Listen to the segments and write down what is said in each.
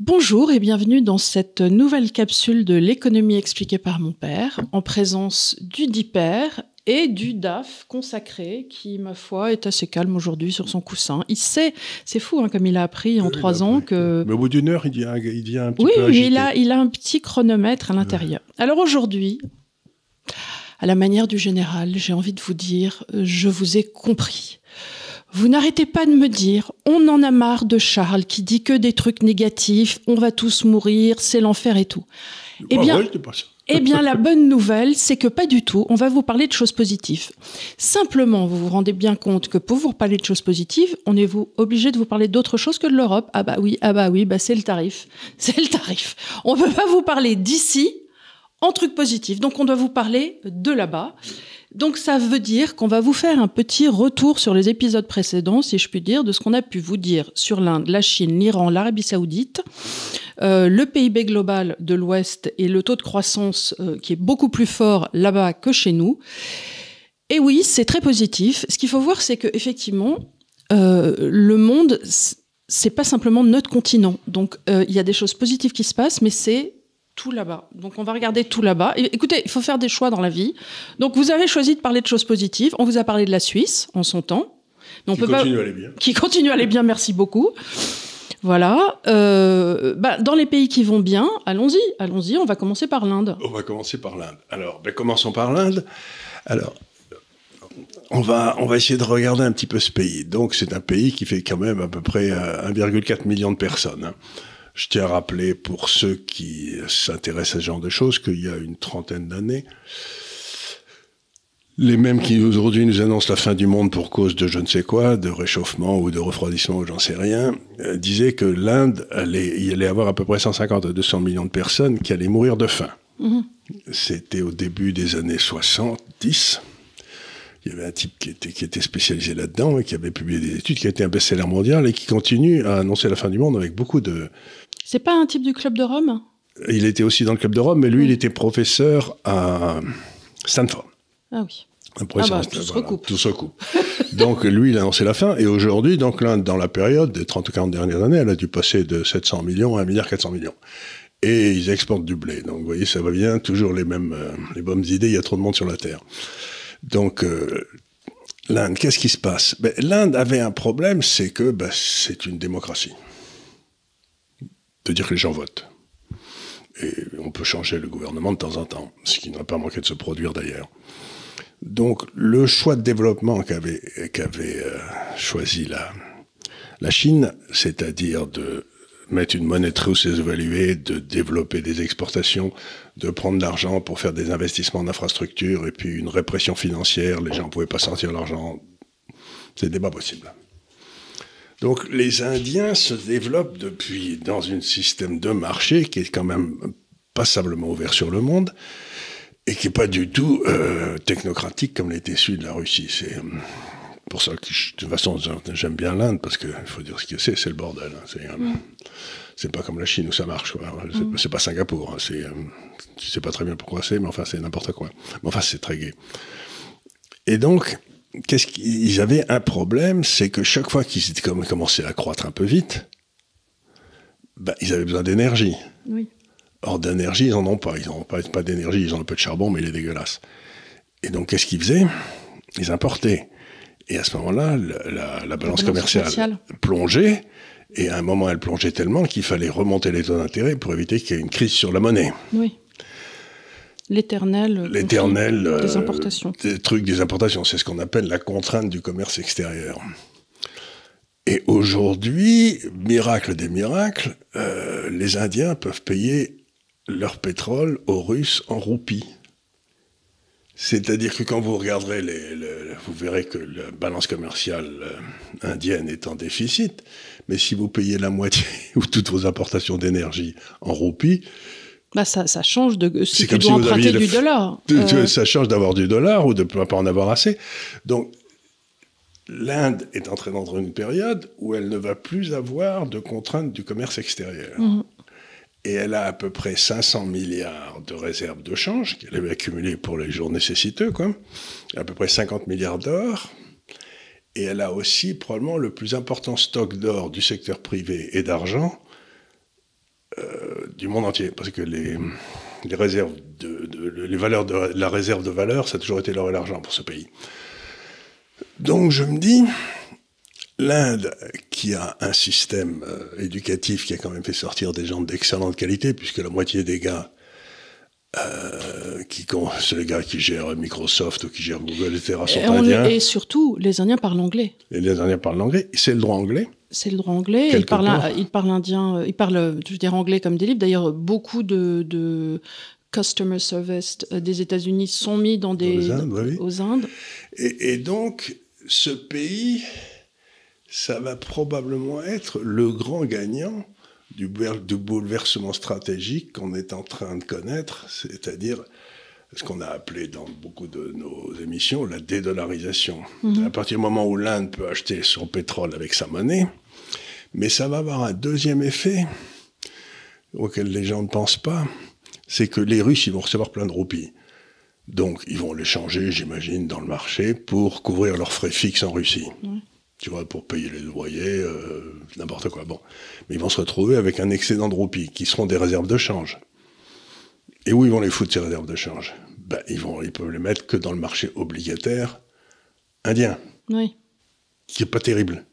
Bonjour et bienvenue dans cette nouvelle capsule de l'économie expliquée par mon père, en présence du DIPER et du DAF consacré, qui, ma foi, est assez calme aujourd'hui sur son coussin. Il sait, c'est fou, hein, comme il a appris en 3 ans que... Mais au bout d'une heure, il devient un petit oui, peu agité. Oui, il a un petit chronomètre à l'intérieur. Alors aujourd'hui, à la manière du général, j'ai envie de vous dire, je vous ai compris. Vous n'arrêtez pas de me dire, on en a marre de Charles qui dit que des trucs négatifs, on va tous mourir, c'est l'enfer et tout. Eh bien, la bonne nouvelle, c'est que pas du tout, on va vous parler de choses positives. Simplement, vous vous rendez bien compte que pour vous parler de choses positives, on est obligé de vous parler d'autre chose que de l'Europe. Ah bah oui, c'est le tarif. C'est le tarif. On ne peut pas vous parler d'ici en trucs positifs. Donc, on doit vous parler de là-bas. Donc, ça veut dire qu'on va vous faire un petit retour sur les épisodes précédents, si je puis dire, de ce qu'on a pu vous dire sur l'Inde, la Chine, l'Iran, l'Arabie Saoudite, le PIB global de l'Ouest et le taux de croissance qui est beaucoup plus fort là-bas que chez nous. Et oui, c'est très positif. Ce qu'il faut voir, c'est qu'effectivement, le monde, c'est pas simplement notre continent. Donc, il y a des choses positives qui se passent, mais c'est tout là-bas. Donc, on va regarder tout là-bas. Et, écoutez, il faut faire des choix dans la vie. Donc, vous avez choisi de parler de choses positives. On vous a parlé de la Suisse, en son temps. Mais qui continue à aller bien. Qui continue à aller bien, merci beaucoup. Voilà. Dans les pays qui vont bien, allons-y, on va commencer par l'Inde. On va commencer par l'Inde. Alors, commençons par l'Inde. Alors, on va essayer de regarder un petit peu ce pays. Donc, c'est un pays qui fait quand même à peu près 1,4 million de personnes, hein. Je tiens à rappeler, pour ceux qui s'intéressent à ce genre de choses, qu'il y a une trentaine d'années, les mêmes qui aujourd'hui nous annoncent la fin du monde pour cause de je ne sais quoi, de réchauffement ou de refroidissement ou j'en sais rien, disaient que l'Inde il allait avoir à peu près 150 à 200 millions de personnes qui allaient mourir de faim. Mmh. C'était au début des années 70. Il y avait un type qui était spécialisé là-dedans et qui avait publié des études, qui a été un best-seller mondial et qui continue à annoncer la fin du monde avec beaucoup de... C'est pas un type du Club de Rome ? Il était aussi dans le Club de Rome, mais lui, il était professeur à Stanford. Ah oui. Tout se recoupe. Donc, lui, il a annoncé la fin. Et aujourd'hui, donc, l'Inde, dans la période des 30 ou 40 dernières années, elle a dû passer de 700 millions à 1,4 milliard. Et ils exportent du blé. Donc, vous voyez, ça va bien. Toujours les bonnes idées. Il y a trop de monde sur la Terre. Donc, l'Inde, qu'est-ce qui se passe ? L'Inde avait un problème, c'est que c'est une démocratie. C'est-à-dire que les gens votent. Et on peut changer le gouvernement de temps en temps, ce qui n'a pas manqué de se produire d'ailleurs. Donc, le choix de développement qu'avait choisi la Chine, c'est-à-dire de mettre une monnaie très sous-évaluée, de développer des exportations, de prendre de l'argent pour faire des investissements en infrastructure, et puis une répression financière, les gens ne pouvaient pas sortir l'argent, c'était pas possible. Donc les Indiens se développent depuis dans un système de marché qui est quand même passablement ouvert sur le monde, et qui n'est pas du tout technocratique comme l'était celui de la Russie. C'est pour ça que, de toute façon, j'aime bien l'Inde, parce qu'il faut dire ce que c'est le bordel. Hein. C'est pas comme la Chine où ça marche, quoi. C'est pas Singapour. Hein. Tu sais pas très bien pourquoi c'est, mais enfin, c'est n'importe quoi. Mais enfin, c'est très gai. Et donc, ils avaient un problème, c'est que chaque fois qu'ils commençaient à croître un peu vite, ils avaient besoin d'énergie. Oui. Or, d'énergie, ils n'en ont pas. Ils n'ont pas d'énergie, ils ont un peu de charbon, mais il est dégueulasse. Et donc, qu'est-ce qu'ils faisaient ? Ils importaient. Et à ce moment-là, la balance commerciale plongeait, et à un moment, elle plongeait tellement qu'il fallait remonter les taux d'intérêt pour éviter qu'il y ait une crise sur la monnaie. Oui. L'éternel des importations. Des importations, c'est ce qu'on appelle la contrainte du commerce extérieur. Et aujourd'hui, miracle des miracles, les Indiens peuvent payer leur pétrole aux Russes en roupies. C'est-à-dire que quand vous regarderez, vous verrez que la balance commerciale indienne est en déficit, mais si vous payez la moitié ou toutes vos importations d'énergie en roupies, ça change de si tu dois emprunter du dollar. Ça change d'avoir du dollar ou de ne pas en avoir assez. Donc, l'Inde est entrée dans une période où elle ne va plus avoir de contraintes du commerce extérieur. Mmh. Et elle a à peu près 500 milliards de réserves de change qu'elle avait accumulées pour les jours nécessiteux, quoi. À peu près 50 milliards d'or. Et elle a aussi probablement le plus important stock d'or du secteur privé et d'argent du monde entier, parce que les réserves les valeurs la réserve de valeur, ça a toujours été l'or et l'argent pour ce pays. Donc je me dis, l'Inde, qui a un système éducatif qui a quand même fait sortir des gens d'excellente qualité, puisque la moitié des gars, c'est les gars qui gèrent Microsoft ou qui gèrent Google, etc., sont indiens. Et surtout, les Indiens parlent anglais. Et les Indiens parlent anglais. C'est le droit anglais. C'est le droit anglais. Ils parlent indien. Ils parlent, je veux dire, anglais comme des livres. D'ailleurs, beaucoup de customer service des États-Unis sont mis aux Indes. Et donc, ce pays, ça va probablement être le grand gagnant du bouleversement stratégique qu'on est en train de connaître, c'est-à-dire ce qu'on a appelé dans beaucoup de nos émissions la dédollarisation. À partir du moment où l'Inde peut acheter son pétrole avec sa monnaie, mais ça va avoir un deuxième effet auquel les gens ne pensent pas, c'est que les Russes, ils vont recevoir plein de roupies. Donc, ils vont les changer, j'imagine, dans le marché pour couvrir leurs frais fixes en Russie. Tu vois, pour payer les loyers, n'importe quoi. Bon. Mais ils vont se retrouver avec un excédent de roupies, qui seront des réserves de change. Et où ils vont les foutre, ces réserves de change? Ils peuvent les mettre que dans le marché obligataire indien. Oui. Qui n'est pas terrible.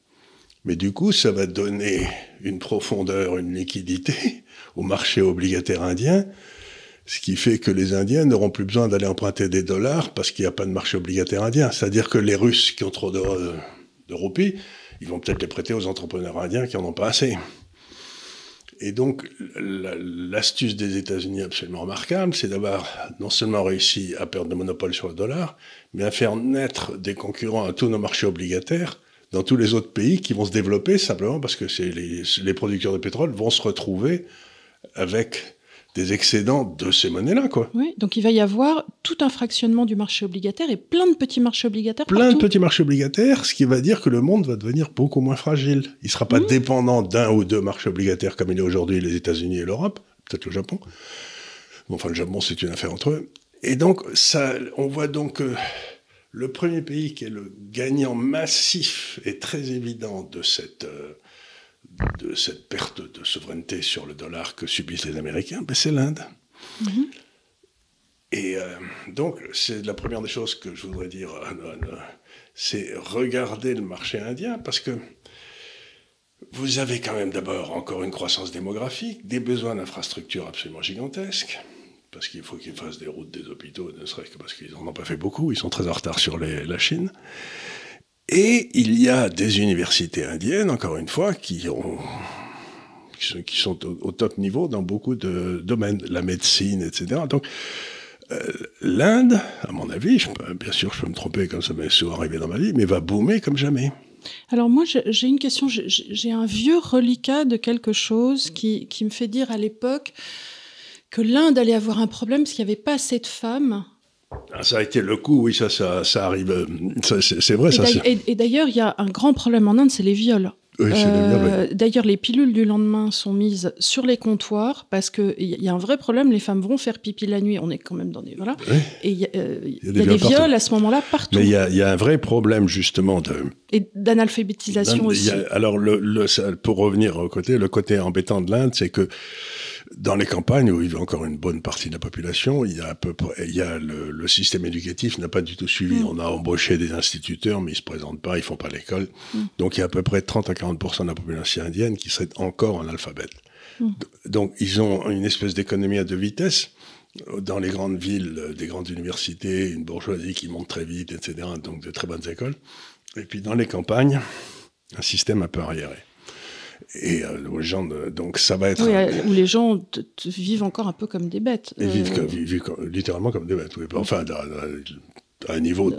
Mais du coup, ça va donner une profondeur, une liquidité au marché obligataire indien, ce qui fait que les Indiens n'auront plus besoin d'aller emprunter des dollars parce qu'il n'y a pas de marché obligataire indien. C'est-à-dire que les Russes qui ont trop de roupies, ils vont peut-être les prêter aux entrepreneurs indiens qui n'en ont pas assez. Et donc, l'astuce des États-Unis absolument remarquable, c'est d'avoir non seulement réussi à perdre le monopole sur le dollar, mais à faire naître des concurrents à tous nos marchés obligataires dans tous les autres pays qui vont se développer simplement parce que les producteurs de pétrole vont se retrouver avec des excédents de ces monnaies-là, quoi. Oui, donc il va y avoir tout un fractionnement du marché obligataire et plein de petits marchés obligataires Plein de petits marchés obligataires, ce qui va dire que le monde va devenir beaucoup moins fragile. Il ne sera pas dépendant d'un ou deux marchés obligataires comme il est aujourd'hui les États-Unis et l'Europe, peut-être le Japon. Bon, enfin, le Japon, c'est une affaire entre eux. Et donc, on voit donc le premier pays qui est le gagnant massif et très évident de cette perte de souveraineté sur le dollar que subissent les Américains, c'est l'Inde. Et donc, c'est la première des choses que je voudrais dire, c'est regarder le marché indien, parce que vous avez quand même d'abord encore une croissance démographique, des besoins d'infrastructures absolument gigantesques, parce qu'il faut qu'ils fassent des routes, des hôpitaux, ne serait-ce que parce qu'ils n'en ont pas fait beaucoup, ils sont très en retard sur la Chine. Et il y a des universités indiennes, encore une fois, qui sont au top niveau dans beaucoup de domaines, la médecine, etc. Donc, l'Inde, à mon avis, bien sûr, je peux me tromper, comme ça m'est souvent arrivé dans ma vie, mais va boomer comme jamais. Alors moi, j'ai une question. J'ai un vieux reliquat de quelque chose qui me fait dire à l'époque que l'Inde allait avoir un problème parce qu'il n'y avait pas assez de femmes. Ah, ça a été le coup, oui, ça arrive. C'est vrai, ça. Et d'ailleurs, il y a un grand problème en Inde, c'est les viols. Oui, c'est les viols, oui. D'ailleurs, les pilules du lendemain sont mises sur les comptoirs parce qu'il y a un vrai problème. Les femmes vont faire pipi la nuit. On est quand même dans des... Voilà. Oui. Et il y a des viols à ce moment-là partout. Mais il y a un vrai problème, justement, et d'analphabétisation aussi. Alors, pour revenir au le côté embêtant de l'Inde, c'est que dans les campagnes où il y a encore une bonne partie de la population, le système éducatif n'a pas du tout suivi. On a embauché des instituteurs, mais ils se présentent pas, ils font pas l'école. Donc il y a à peu près 30 à 40% de la population indienne qui serait encore analphabète. Donc ils ont une espèce d'économie à deux vitesses. Dans les grandes villes, des grandes universités, une bourgeoisie qui monte très vite, etc. Donc de très bonnes écoles. Et puis dans les campagnes, un système un peu arriéré. Et les gens, donc ça va être... Oui, où les gens vivent encore un peu comme des bêtes. Ils vivent littéralement comme des bêtes, oui. Enfin, à un niveau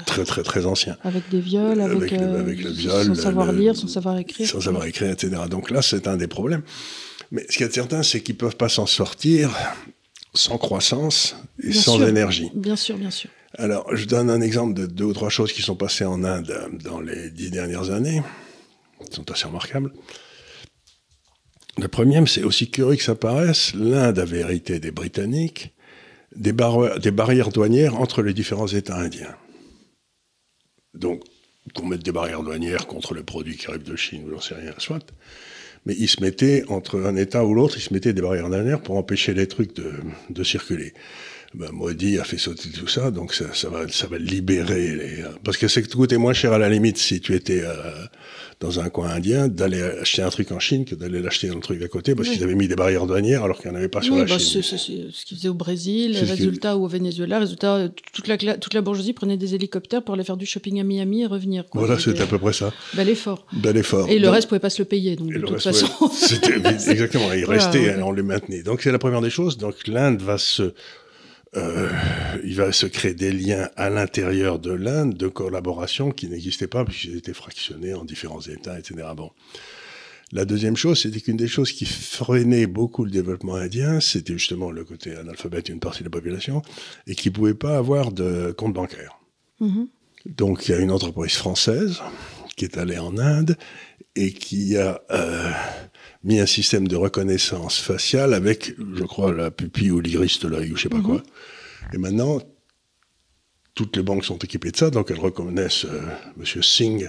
très, très, très ancien. Avec des viols, avec le viol, sans savoir lire, sans savoir écrire. Sans savoir écrire, etc. Donc là, c'est un des problèmes. Mais ce qui est certain, c'est qu'ils ne peuvent pas s'en sortir sans croissance et sans énergie. Bien sûr, bien sûr. Alors, je donne un exemple de 2 ou 3 choses qui sont passées en Inde dans les 10 dernières années, qui sont assez remarquables. La première, c'est aussi curieux que ça paraisse, l'Inde avait hérité des Britanniques des barrières douanières entre les différents États indiens. Donc, qu'on mette des barrières douanières contre les produits qui arrivent de Chine, ou j'en sais rien, soit. mais ils se mettaient, entre un État ou l'autre, ils se mettaient des barrières douanières pour empêcher les trucs de circuler. Ben, Modi a fait sauter tout ça, donc ça va libérer les... Parce que ça coûtait moins cher à la limite si tu étais dans un coin indien d'aller acheter un truc en Chine que d'aller l'acheter dans le truc à côté, parce qu'ils avaient mis des barrières douanières alors qu'il n'y en avait pas sur la Chine. C'est ce qu'ils faisaient au Brésil, résultat ou au Venezuela, résultat toute la bourgeoisie prenait des hélicoptères pour aller faire du shopping à Miami et revenir. Quoi. Voilà, c'était à peu près ça. Bel effort. Et le reste ne pouvait pas se le payer, donc de toute façon. C'était exactement, il restait, on les maintenait. Donc c'est la première des choses. Donc l'Inde il va se créer des liens à l'intérieur de l'Inde de collaboration qui n'existaient pas puisqu'ils étaient fractionnés en différents États, etc. Bon. La deuxième chose, c'était qu'une des choses qui freinait beaucoup le développement indien, c'était justement le côté analphabète d'une partie de la population et qui ne pouvait pas avoir de compte bancaire. Mm-hmm. Donc il y a une entreprise française qui est allée en Inde et qui a mis un système de reconnaissance faciale avec, je crois, la pupille ou l'iris de l'œil ou je sais pas quoi. Et maintenant, toutes les banques sont équipées de ça, donc elles reconnaissent Monsieur Singh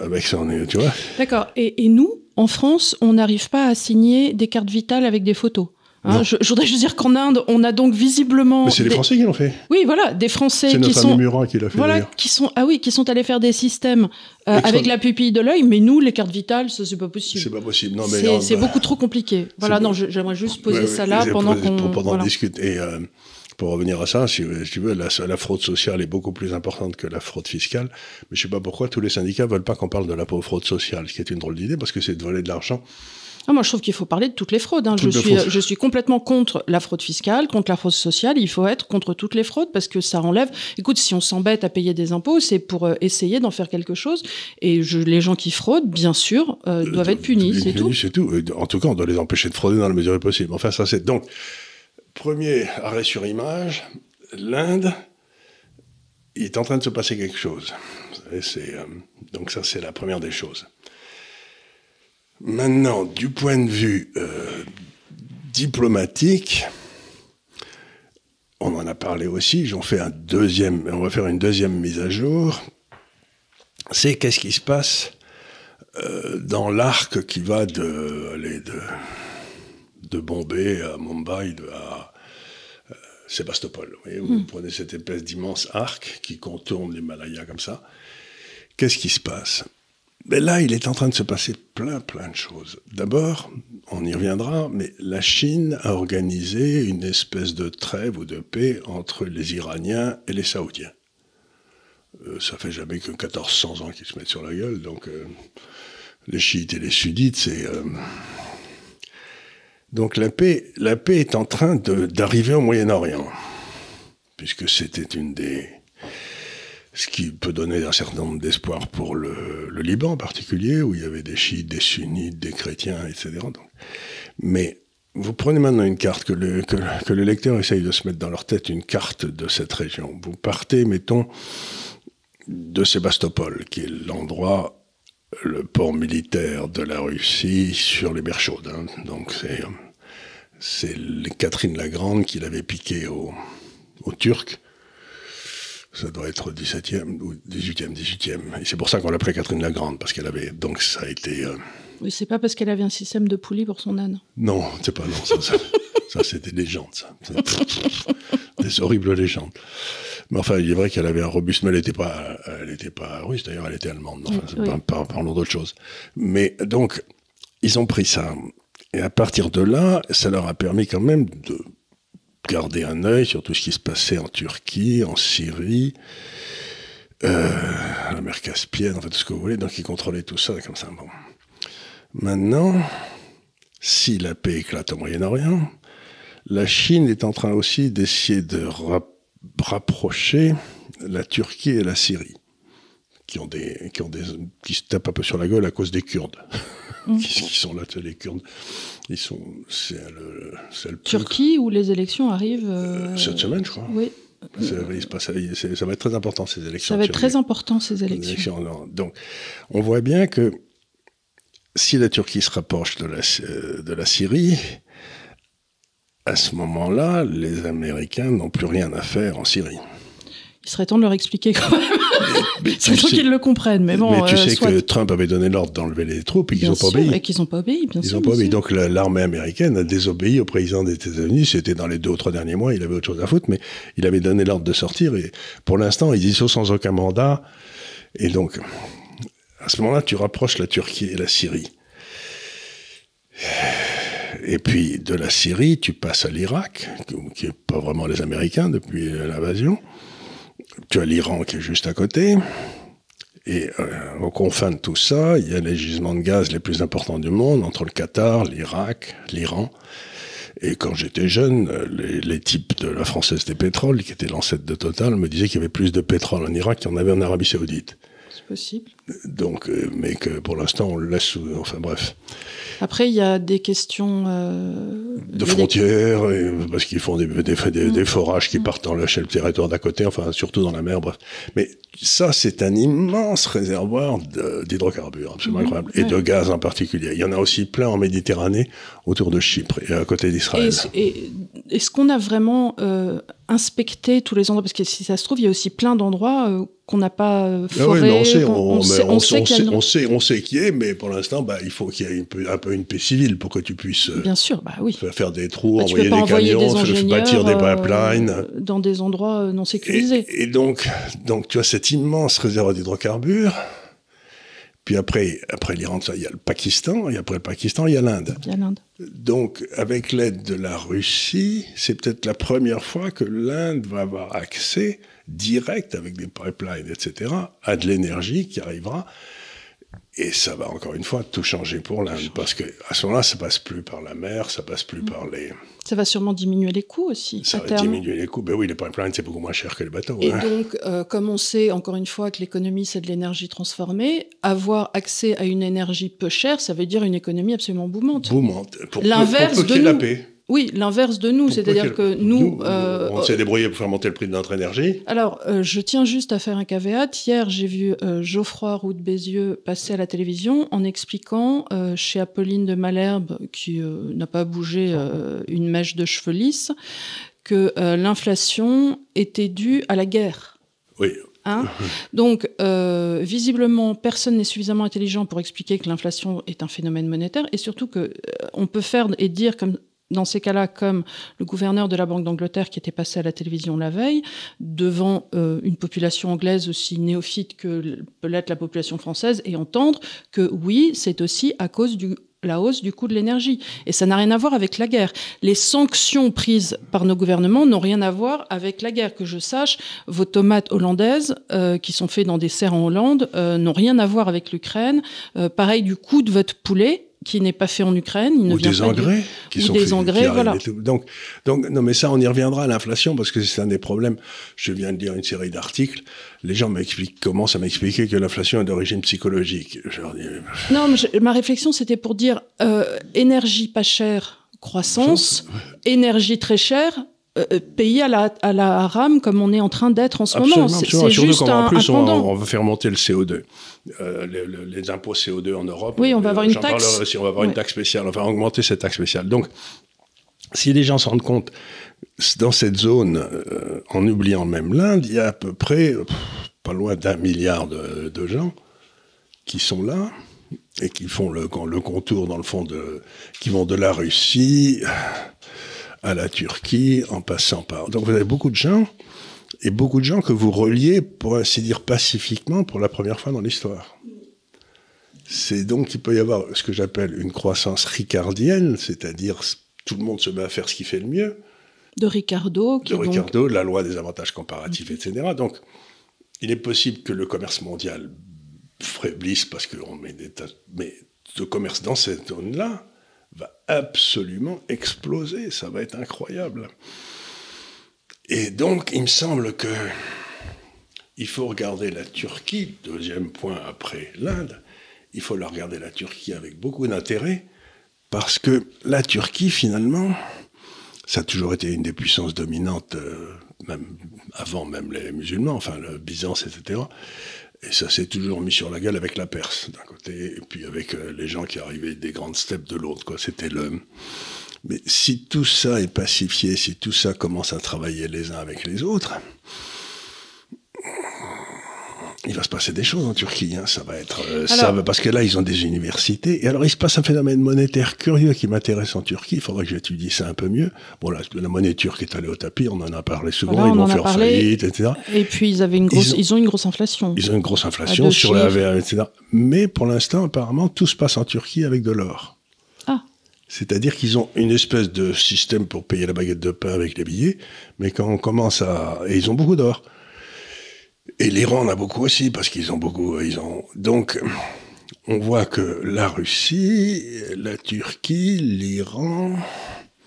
avec son... Tu vois ? D'accord. Et nous, en France, on n'arrive pas à signer des cartes vitales avec des photos. Hein, je voudrais juste dire qu'en Inde, on a donc visiblement... Mais c'est les Français qui l'ont fait. Oui, voilà, des Français qui sont... C'est notre ami Murat qui l'a fait, d'ailleurs. Qui sont allés faire des systèmes avec la pupille de l'œil, mais nous, les cartes vitales, ça, c'est pas possible. C'est pas possible, non, mais... C'est beaucoup trop compliqué. Voilà, non, j'aimerais juste poser ça là pendant qu'on discute. Et pour revenir à ça, si tu veux, la fraude sociale est beaucoup plus importante que la fraude fiscale, mais je sais pas pourquoi tous les syndicats veulent pas qu'on parle de la fraude sociale, ce qui est une drôle d'idée, parce que c'est de voler de l'argent. Ah, moi, je trouve qu'il faut parler de toutes les fraudes. Hein. Je suis complètement contre la fraude fiscale, contre la fraude sociale. Il faut être contre toutes les fraudes parce que ça enlève... Écoute, si on s'embête à payer des impôts, c'est pour essayer d'en faire quelque chose. Et les gens qui fraudent, bien sûr, doivent être punis, c'est tout. C'est tout. En tout cas, on doit les empêcher de frauder dans la mesure du possible. Enfin, ça, c'est... Donc, premier arrêt sur image, l'Inde, il est en train de se passer quelque chose. Donc ça, c'est la première des choses. Maintenant, du point de vue diplomatique, on en a parlé aussi, on va faire une deuxième mise à jour, c'est qu'est-ce qui se passe dans l'arc qui va de Bombay à Mumbai, à Sébastopol. Vous voyez, vous prenez cette espèce d'immense arc qui contourne l'Himalaya comme ça. Qu'est-ce qui se passe ? Mais là, il est en train de se passer plein de choses. D'abord, on y reviendra, mais la Chine a organisé une espèce de trêve ou de paix entre les Iraniens et les Saoudiens. Ça fait jamais que 1400 ans qu'ils se mettent sur la gueule, donc les chiites et les sunnites, c'est... Donc la paix est en train d'arriver au Moyen-Orient, puisque c'était ce qui peut donner un certain nombre d'espoir pour le Liban en particulier, où il y avait des chiites, des sunnites, des chrétiens, etc. Donc, mais vous prenez maintenant une carte, que le lecteur essaye de se mettre dans leur tête une carte de cette région. Vous partez, mettons, de Sébastopol, qui est l'endroit, le port militaire de la Russie sur les mers chaudes. Hein. Donc c'est Catherine la Grande qui l'avait piqué aux Turcs. Ça doit être 17e ou 18e. Et c'est pour ça qu'on l'appelait Catherine la Grande, parce qu'elle avait... Donc ça a été... Oui, c'est pas parce qu'elle avait un système de poulies pour son âne. Non, c'est pas... Non, ça c'était des légendes, ça. Des horribles légendes. Mais enfin, il est vrai qu'elle avait un robuste... Mais elle n'était pas russe, d'ailleurs, elle était allemande. Enfin, oui. Parlons d'autre chose. Mais donc, ils ont pris ça. Et à partir de là, ça leur a permis quand même de... garder un œil sur tout ce qui se passait en Turquie, en Syrie, la mer Caspienne, en fait, tout ce que vous voulez. Donc, ils contrôlaient tout ça comme ça. Bon. Maintenant, si la paix éclate au Moyen-Orient, la Chine est en train aussi d'essayer de rapprocher la Turquie et la Syrie, qui se tapent un peu sur la gueule à cause des Kurdes. Qui sont là, les Kurdes. C'est le Turquie, où les élections arrivent... cette semaine, je crois. Oui. Ça va être très important, ces élections. Ça va être très important, ces élections. Donc, on voit bien que si la Turquie se rapproche de la Syrie, à ce moment-là, les Américains n'ont plus rien à faire en Syrie. Il serait temps de leur expliquer quand même. C'est temps qu'ils le comprennent. Mais bon, tu sais que Trump avait donné l'ordre d'enlever les troupes et qu'ils n'ont pas obéi. Et qu'ils n'ont pas obéi, bien sûr. Ils n'ont pas obéi. Donc l'armée américaine a désobéi au président des États-Unis. C'était dans les 2 ou 3 derniers mois. Il avait autre chose à foutre, mais il avait donné l'ordre de sortir. Et pour l'instant, ils disent sans aucun mandat. Et donc, à ce moment-là, tu rapproches la Turquie et la Syrie. Et puis, de la Syrie, tu passes à l'Irak, qui n'est pas vraiment les Américains depuis l'invasion. Tu as l'Iran qui est juste à côté. Et aux confins de tout ça, il y a les gisements de gaz les plus importants du monde, entre le Qatar, l'Irak, l'Iran. Et quand j'étais jeune, les types de la Française des Pétroles, qui était l'ancêtre de Total, me disaient qu'il y avait plus de pétrole en Irak qu'il y en avait en Arabie Saoudite. C'est possible. Donc, mais que pour l'instant, on le laisse... Enfin bref. Après, il y a des questions... de frontières, parce qu'ils font des forages qui partent dans le territoire d'à côté, enfin surtout dans la mer, bref. Mais ça, c'est un immense réservoir d'hydrocarbures, absolument incroyable, et de gaz en particulier. Il y en a aussi plein en Méditerranée, autour de Chypre et à côté d'Israël. Est-ce qu'on a vraiment inspecté tous les endroits? Parce que si ça se trouve, il y a aussi plein d'endroits qu'on n'a pas forés. On sait qui est, mais pour l'instant, il faut qu'il y ait un peu une paix civile pour que tu puisses bien sûr, faire des trous, envoyer des camions, bâtir des pipelines. Dans des endroits non sécurisés. Et donc, tu as cet immense réservoir d'hydrocarbures. Puis après l'Iran, il y a le Pakistan, et après le Pakistan, il y a l'Inde. Donc, avec l'aide de la Russie, c'est peut-être la première fois que l'Inde va avoir accès direct, avec des pipelines, etc., à de l'énergie qui arrivera. Et ça va, encore une fois, tout changer pour l'Inde. Parce qu'à ce moment-là, ça passe plus par la mer, ça passe plus par les... Ça va sûrement diminuer les coûts aussi, ça va diminuer les coûts. Ben oui, les pipelines, c'est beaucoup moins cher que les bateaux. Et donc, comme on sait, encore une fois, que l'économie, c'est de l'énergie transformée, avoir accès à une énergie peu chère, ça veut dire une économie absolument boomante. Pour l'inverse de la paix. Oui, l'inverse de nous, c'est-à-dire que nous... on s'est débrouillé pour faire monter le prix de notre énergie. Alors, je tiens juste à faire un caveat. Hier, j'ai vu Geoffroy Roux de Bézieux passer à la télévision en expliquant chez Apolline de Malherbe, qui n'a pas bougé une mèche de cheveux lisses, que l'inflation était due à la guerre. Oui. Donc, visiblement, personne n'est suffisamment intelligent pour expliquer que l'inflation est un phénomène monétaire, et surtout qu'on peut faire et dire comme... Dans ces cas-là, comme le gouverneur de la Banque d'Angleterre qui était passé à la télévision la veille, devant une population anglaise aussi néophyte que peut l'être la population française, et entendre que oui, c'est aussi à cause de la hausse du coût de l'énergie. Et ça n'a rien à voir avec la guerre. Les sanctions prises par nos gouvernements n'ont rien à voir avec la guerre. Que je sache, vos tomates hollandaises, qui sont faites dans des serres en Hollande, n'ont rien à voir avec l'Ukraine. Pareil du coût de votre poulet, qui n'est pas fait en Ukraine. Ou des engrais qui sont faits. Voilà. Donc, non, mais ça, on y reviendra à l'inflation, parce que c'est un des problèmes. Je viens de lire une série d'articles. Les gens commencent à m'expliquer que l'inflation est d'origine psychologique. Je leur dis... Non, mais ma réflexion, c'était pour dire énergie pas chère, croissance, énergie très chère, pays à la rame, comme on est en train d'être en ce moment. C'est juste un pendant. On va faire monter le CO2. Les impôts CO2 en Europe. Oui, on va avoir une taxe. On va avoir une taxe spéciale. On va augmenter cette taxe spéciale. Donc, si les gens se rendent compte, dans cette zone, en oubliant même l'Inde, il y a à peu près pas loin d'1 milliard de gens qui sont là et qui font le contour, dans le fond, qui vont de la Russie à la Turquie, en passant par... Donc vous avez beaucoup de gens, et beaucoup de gens que vous reliez, pour ainsi dire, pacifiquement, pour la première fois dans l'histoire. C'est donc qu'il peut y avoir ce que j'appelle une croissance ricardienne, c'est-à-dire tout le monde se met à faire ce qui fait le mieux. De Ricardo, la loi des avantages comparatifs, etc. Donc, il est possible que le commerce mondial faiblisse parce qu'on met mais le commerce dans cette zone-là va absolument exploser. Ça va être incroyable. Et donc, il me semble que il faut regarder la Turquie, deuxième point après l'Inde, il faut la regarder la Turquie avec beaucoup d'intérêt, parce que la Turquie, finalement, ça a toujours été une des puissances dominantes, même avant même les musulmans, enfin le Byzance, etc. Et ça s'est toujours mis sur la gueule avec la Perse, d'un côté, et puis avec les gens qui arrivaient des grandes steppes de l'autre, quoi. C'était Mais si tout ça est pacifié, si tout ça commence à travailler les uns avec les autres, il va se passer des choses en Turquie, hein. Ça va être, parce que là, ils ont des universités. Et alors, il se passe un phénomène monétaire curieux qui m'intéresse en Turquie. Il faudrait que j'étudie ça un peu mieux. Bon, la monnaie turque est allée au tapis. On en a parlé souvent. Voilà, ils vont faire faillite, etc. Et puis, ils ont une grosse inflation. Ils ont une grosse inflation sur la VR, etc. Mais pour l'instant, apparemment, tout se passe en Turquie avec de l'or. Ah. C'est-à-dire qu'ils ont une espèce de système pour payer la baguette de pain avec les billets. Mais quand on commence et ils ont beaucoup d'or. Et l'Iran en a beaucoup aussi, parce qu'ils ont beaucoup... Donc, on voit que la Russie, la Turquie, l'Iran...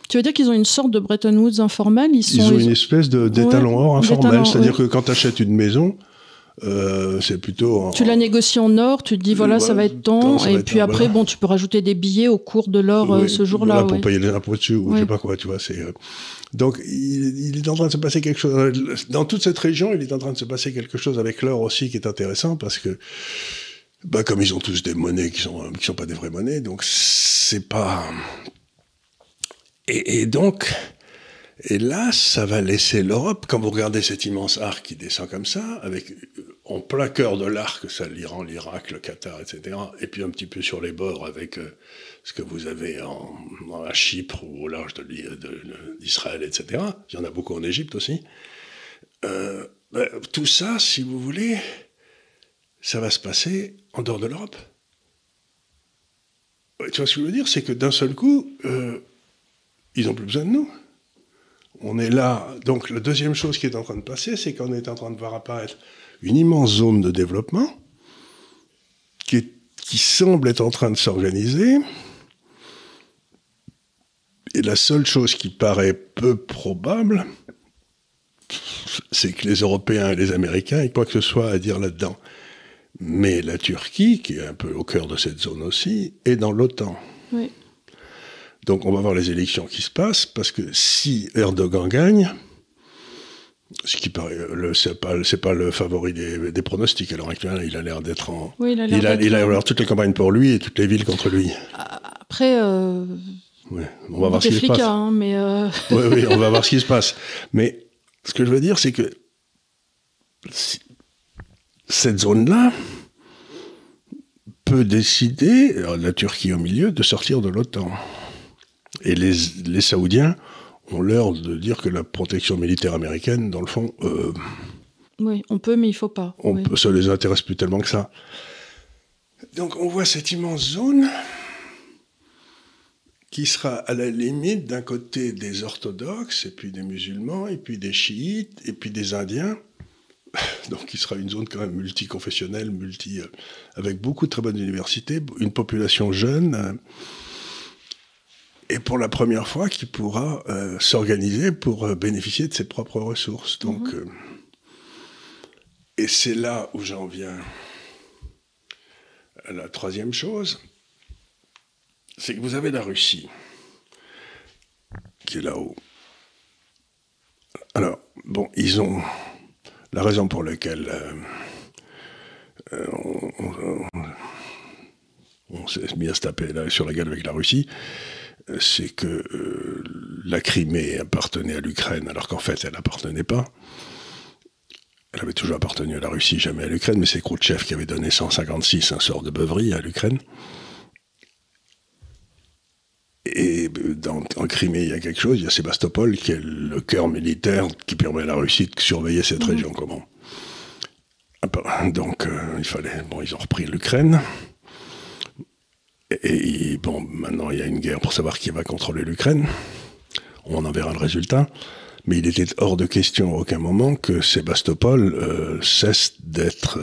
Tu veux dire qu'ils ont une sorte de Bretton Woods informel? Ils ont une espèce d'étalon or informel. C'est-à-dire que quand tu achètes une maison, c'est plutôt... Tu la négocies en or, tu te dis, voilà, ça va être tant, et puis après, bon, tu peux rajouter des billets au cours de l'or ce jour-là. Voilà, pour payer les impôts dessus, ou je sais pas quoi, tu vois, c'est... Donc, il est en train de se passer quelque chose... Dans toute cette région, il est en train de se passer quelque chose avec l'or aussi qui est intéressant, parce que, comme ils ont tous des monnaies qui sont pas des vraies monnaies, donc c'est pas... Et donc... Et là, ça va laisser l'Europe, quand vous regardez cet immense arc qui descend comme ça, avec en plein cœur de l'arc, ça, l'Iran, l'Irak, le Qatar, etc., et puis un petit peu sur les bords avec ce que vous avez à Chypre ou au large d'Israël, etc. Il y en a beaucoup en Égypte aussi. Tout ça, si vous voulez, ça va se passer en dehors de l'Europe. Tu vois ce que je veux dire? C'est que d'un seul coup, ils n'ont plus besoin de nous. On est là. Donc, la deuxième chose qui est en train de passer, c'est qu'on est en train de voir apparaître une immense zone de développement qui semble être en train de s'organiser. Et la seule chose qui paraît peu probable, c'est que les Européens et les Américains aient quoi que ce soit à dire là-dedans. Mais la Turquie, qui est un peu au cœur de cette zone aussi, est dans l'OTAN. Oui. Donc on va voir les élections qui se passent, parce que si Erdogan gagne, ce qui paraît, c'est pas le favori des pronostics à l'heure actuelle, il a l'air d'être en... Oui, il a l'air toutes les campagnes pour lui et toutes les villes contre lui. Après... Ouais, on va voir ce qui se passe. Hein, mais oui, on va voir ce qui se passe. Mais ce que je veux dire, c'est que cette zone-là peut décider, la Turquie au milieu, de sortir de l'OTAN. Et les Saoudiens ont l'air de dire que la protection militaire américaine, dans le fond... oui, on peut, mais il ne faut pas. Ça ne les intéresse plus tellement que ça. Donc on voit cette immense zone qui sera à la limite d'un côté des orthodoxes, et puis des musulmans, et puis des chiites, et puis des indiens. Donc qui sera une zone quand même multiconfessionnelle, avec beaucoup de très bonnes universités, une population jeune... et pour la première fois, qui pourra s'organiser pour bénéficier de ses propres ressources. Donc, et c'est là où j'en viens à la troisième chose, c'est que vous avez la Russie, qui est là-haut. Alors, bon, ils ont... La raison pour laquelle on s'est mis à se taper là, sur la gueule avec la Russie, c'est que la Crimée appartenait à l'Ukraine, alors qu'en fait, elle n'appartenait pas. Elle avait toujours appartenu à la Russie, jamais à l'Ukraine, mais c'est Khrouchtchev qui avait donné 156, un sort de beuverie à l'Ukraine. Et en Crimée, il y a quelque chose, il y a Sébastopol, qui est le cœur militaire qui permet à la Russie de surveiller cette région. Comment. Donc, ils ont repris l'Ukraine. Et bon, maintenant, il y a une guerre pour savoir qui va contrôler l'Ukraine. On en verra le résultat. Mais il était hors de question à aucun moment que Sébastopol cesse d'être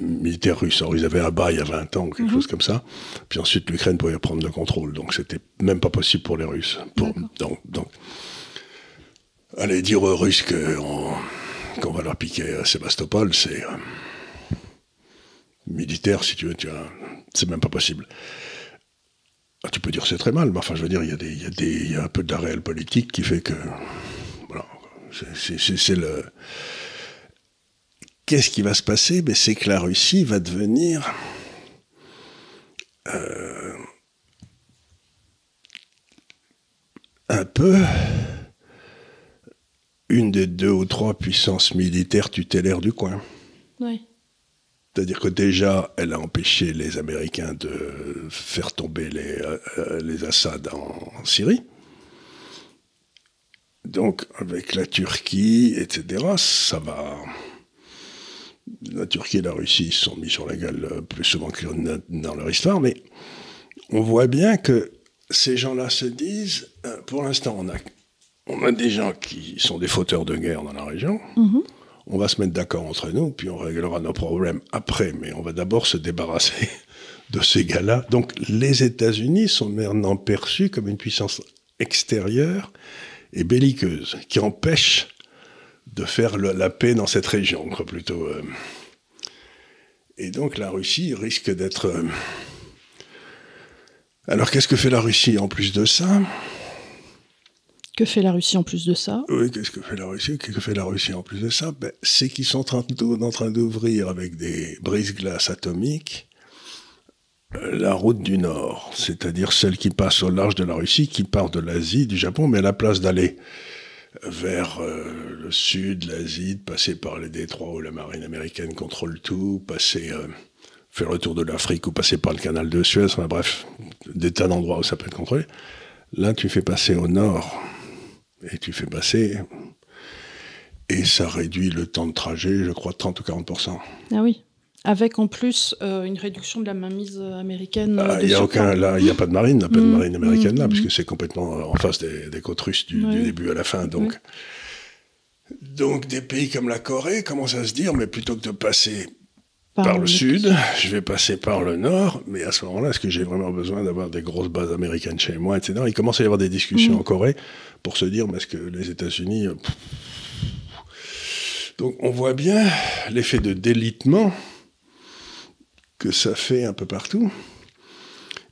militaire russe. Alors, ils avaient un bail il y a 20 ans, quelque chose comme ça. Puis ensuite, l'Ukraine pouvait prendre le contrôle. Donc, c'était même pas possible pour les Russes. Donc, allez, dire aux Russes qu'on va leur piquer Sébastopol, c'est militaire, si tu veux, c'est même pas possible. Ah, tu peux dire c'est très mal, mais enfin, je veux dire, il y a un peu de la réelle politique qui fait que... Voilà, c'est le... Qu'est-ce qui va se passer? Ben, c'est que la Russie va devenir... un peu une des 2 ou 3 puissances militaires tutélaires du coin. Oui. C'est-à-dire que déjà, elle a empêché les Américains de faire tomber les Assad en Syrie. Donc, avec la Turquie, etc., ça va... La Turquie et la Russie se sont mis sur la gueule plus souvent que dans leur histoire, mais on voit bien que ces gens-là se disent, pour l'instant, on a des gens qui sont des fauteurs de guerre dans la région, on va se mettre d'accord entre nous, puis on réglera nos problèmes après, mais on va d'abord se débarrasser de ces gars-là. Donc les États-Unis sont maintenant perçus comme une puissance extérieure et belliqueuse, qui empêche de faire la paix dans cette région, quoi, plutôt. Et donc la Russie risque d'être... Alors qu'est-ce que fait la Russie en plus de ça ? Que fait la Russie en plus de ça ? Oui, qu'est-ce que fait la Russie ? Qu'est-ce que fait la Russie en plus de ça ? C'est qu'ils sont en train d'ouvrir avec des brise-glaces atomiques la route du Nord, c'est-à-dire celle qui passe au large de la Russie, qui part de l'Asie, du Japon, mais à la place d'aller vers le sud, l'Asie, de passer par les détroits où la marine américaine contrôle tout, faire le tour de l'Afrique ou passer par le canal de Suez, enfin bref, des tas d'endroits où ça peut être contrôlé. Là, tu fais passer au nord, et tu fais passer, et ça réduit le temps de trajet, je crois, de 30 ou 40%. Ah oui. Avec en plus une réduction de la mainmise américaine. Il n'y a pas de marine, pas de marine américaine là, puisque c'est complètement en face des côtes russes du début à la fin. Donc des pays comme la Corée commencent à se dire, mais plutôt que de passer par le sud, je vais passer par le nord, mais à ce moment-là, est-ce que j'ai vraiment besoin d'avoir des grosses bases américaines chez moi, etc. Il commence à y avoir des discussions en Corée pour se dire, mais est-ce que les États-Unis... Donc on voit bien l'effet de délitement que ça fait un peu partout.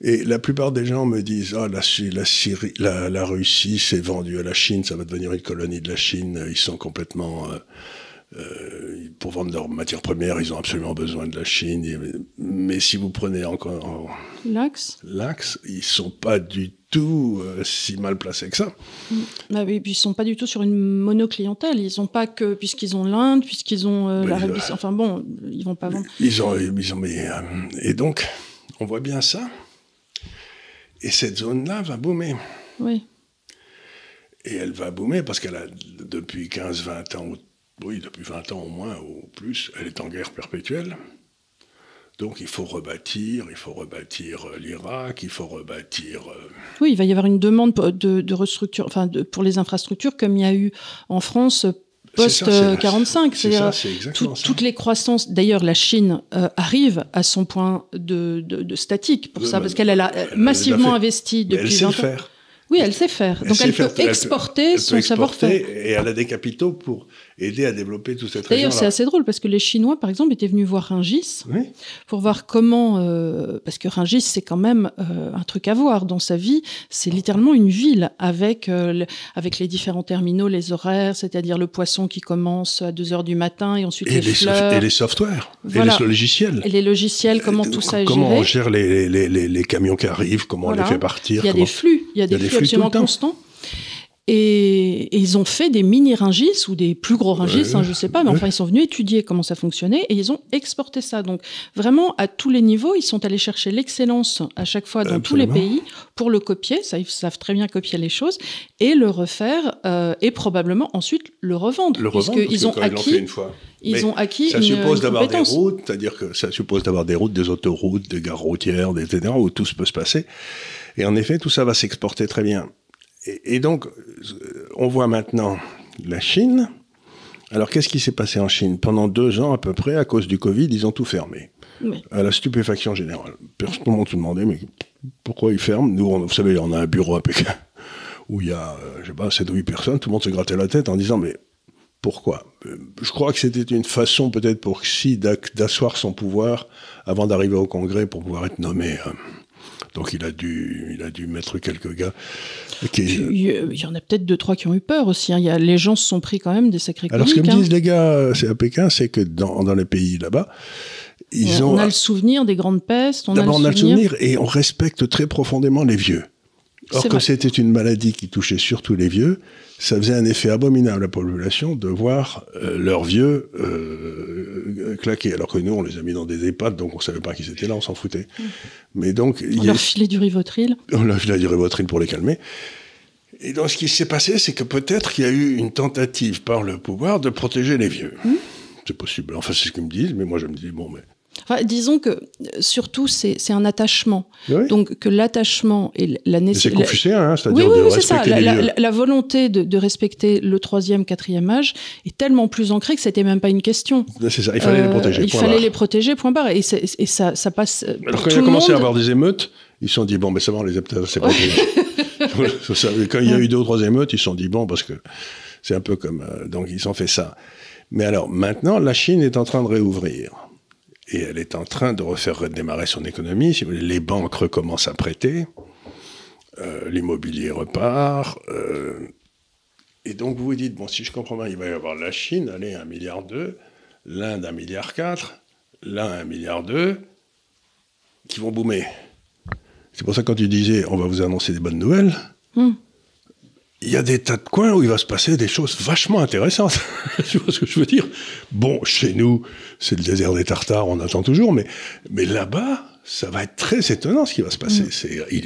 Et la plupart des gens me disent « Ah, la Russie s'est vendue à la Chine, ça va devenir une colonie de la Chine, ils sont complètement... pour vendre leurs matières premières, ils ont absolument besoin de la Chine. Mais si vous prenez encore l'axe, ils ne sont pas du tout si mal placés que ça. Bah oui, puis ils ne sont pas du tout sur une monoclientèle. Ils n'ont pas que, puisqu'ils ont l'Inde, puisqu'ils ont l'Arabie... Enfin bon, ils ne vont pas vendre. Et donc, on voit bien ça. Et cette zone-là va boomer. Oui. Et elle va boomer parce qu'elle a, depuis 15-20 ans... Oui, depuis 20 ans au moins, ou plus, elle est en guerre perpétuelle. Donc il faut rebâtir l'Irak, il faut rebâtir... Oui, il va y avoir une demande de restructure, pour les infrastructures, comme il y a eu en France post-45. C'est exactement ça. Toutes les croissances... D'ailleurs, la Chine arrive à son point de statique pour ça, parce qu'elle a massivement investi depuis 20 ans. Elle sait le faire. Oui, elle sait faire. Donc elle peut exporter son savoir-faire. Et elle a des capitaux pour aider à développer toute cette région. D'ailleurs, c'est assez drôle parce que les Chinois, par exemple, étaient venus voir Rungis pour voir comment... parce que Rungis, c'est quand même un truc à voir dans sa vie. C'est littéralement une ville avec les différents terminaux, les horaires, c'est-à-dire le poisson qui commence à 2h du matin et ensuite les fleurs. Et les softwares, voilà. Et les logiciels. Et les logiciels, comment tout ça est géré. Comment on gère les camions qui arrivent, comment on les fait partir. Il y a des flux, absolument constants. Et ils ont fait des mini Rungis ou des plus gros Rungis, je ne sais pas, mais enfin ils sont venus étudier comment ça fonctionnait et ils ont exporté ça. Donc vraiment à tous les niveaux, ils sont allés chercher l'excellence à chaque fois dans tous les pays pour le copier, ça, ils savent très bien copier les choses, et le refaire et probablement ensuite le revendre. Puisqu'ils ont acquis une fois. Ils ont acquis ça suppose d'avoir des routes, c'est-à-dire que ça suppose d'avoir des routes, des autoroutes, des gares routières, etc., où tout peut se passer. Et en effet, tout ça va s'exporter très bien. Et donc, on voit maintenant la Chine. Alors, qu'est-ce qui s'est passé en Chine ? Pendant 2 ans, à peu près, à cause du Covid, ils ont tout fermé. Oui. À la stupéfaction générale. Tout le monde se demandait, mais pourquoi ils ferment ? Nous, vous savez, on a un bureau à Pékin où il y a, 7 ou 8 personnes. Tout le monde se grattait la tête en disant, mais pourquoi ? Je crois que c'était une façon, peut-être, pour Xi d'asseoir son pouvoir avant d'arriver au Congrès pour pouvoir être nommé... Donc il a dû mettre quelques gars. Il y en a peut-être 2-3 qui ont eu peur aussi. Les gens se sont pris quand même des sacrés cliniques. Alors ce que me disent les gars, c'est à Pékin, c'est que dans les pays là-bas, on a le souvenir des grandes pestes. D'abord on a le souvenir et on respecte très profondément les vieux. Or que c'était une maladie qui touchait surtout les vieux, ça faisait un effet abominable à la population de voir leurs vieux claqués, alors que nous, on les a mis dans des EHPAD, donc on savait pas qu'ils étaient là, on s'en foutait. Mais donc... On leur filait du Rivotril. On leur filait du Rivotril pour les calmer. Et donc, ce qui s'est passé, c'est que peut-être qu'il y a eu une tentative par le pouvoir de protéger les vieux. C'est possible. Enfin, c'est ce qu'ils me disent, mais moi, je me dis, bon, mais... Enfin, disons que, surtout, c'est un attachement. Oui. Donc, que l'attachement et la nécessité... C'est confucéen, hein, c'est-à-dire oui, de c'est ça. respecter les vieux. La volonté de respecter le 3e, 4e âge est tellement plus ancrée que c'était même pas une question. C'est ça, il fallait les protéger. Il fallait les protéger, point barre. Et ça passe... Alors, quand il a commencé à avoir des émeutes, ils se sont dit, bon, mais c'est bon, les émeutes, c'est protégé. Quand il y a eu 2 ou 3 émeutes, ils se sont dit, bon, parce que c'est un peu comme... donc, ils ont fait ça. Mais alors, maintenant, la Chine est en train de réouvrir. Et elle est en train de refaire redémarrer son économie. Si vous voulez, les banques recommencent à prêter. L'immobilier repart. Et donc, vous vous dites, bon, si je comprends bien, il va y avoir la Chine, allez, 1,2 milliard, l'Inde, 1,4 milliard, là, 1,2 milliard, qui vont boomer. C'est pour ça que quand tu disais, on va vous annoncer des bonnes nouvelles, il y a des tas de coins où il va se passer des choses vachement intéressantes. Tu vois ce que je veux dire? Bon, chez nous, c'est le désert des Tartares, on attend toujours, mais là-bas, ça va être très étonnant ce qui va se passer.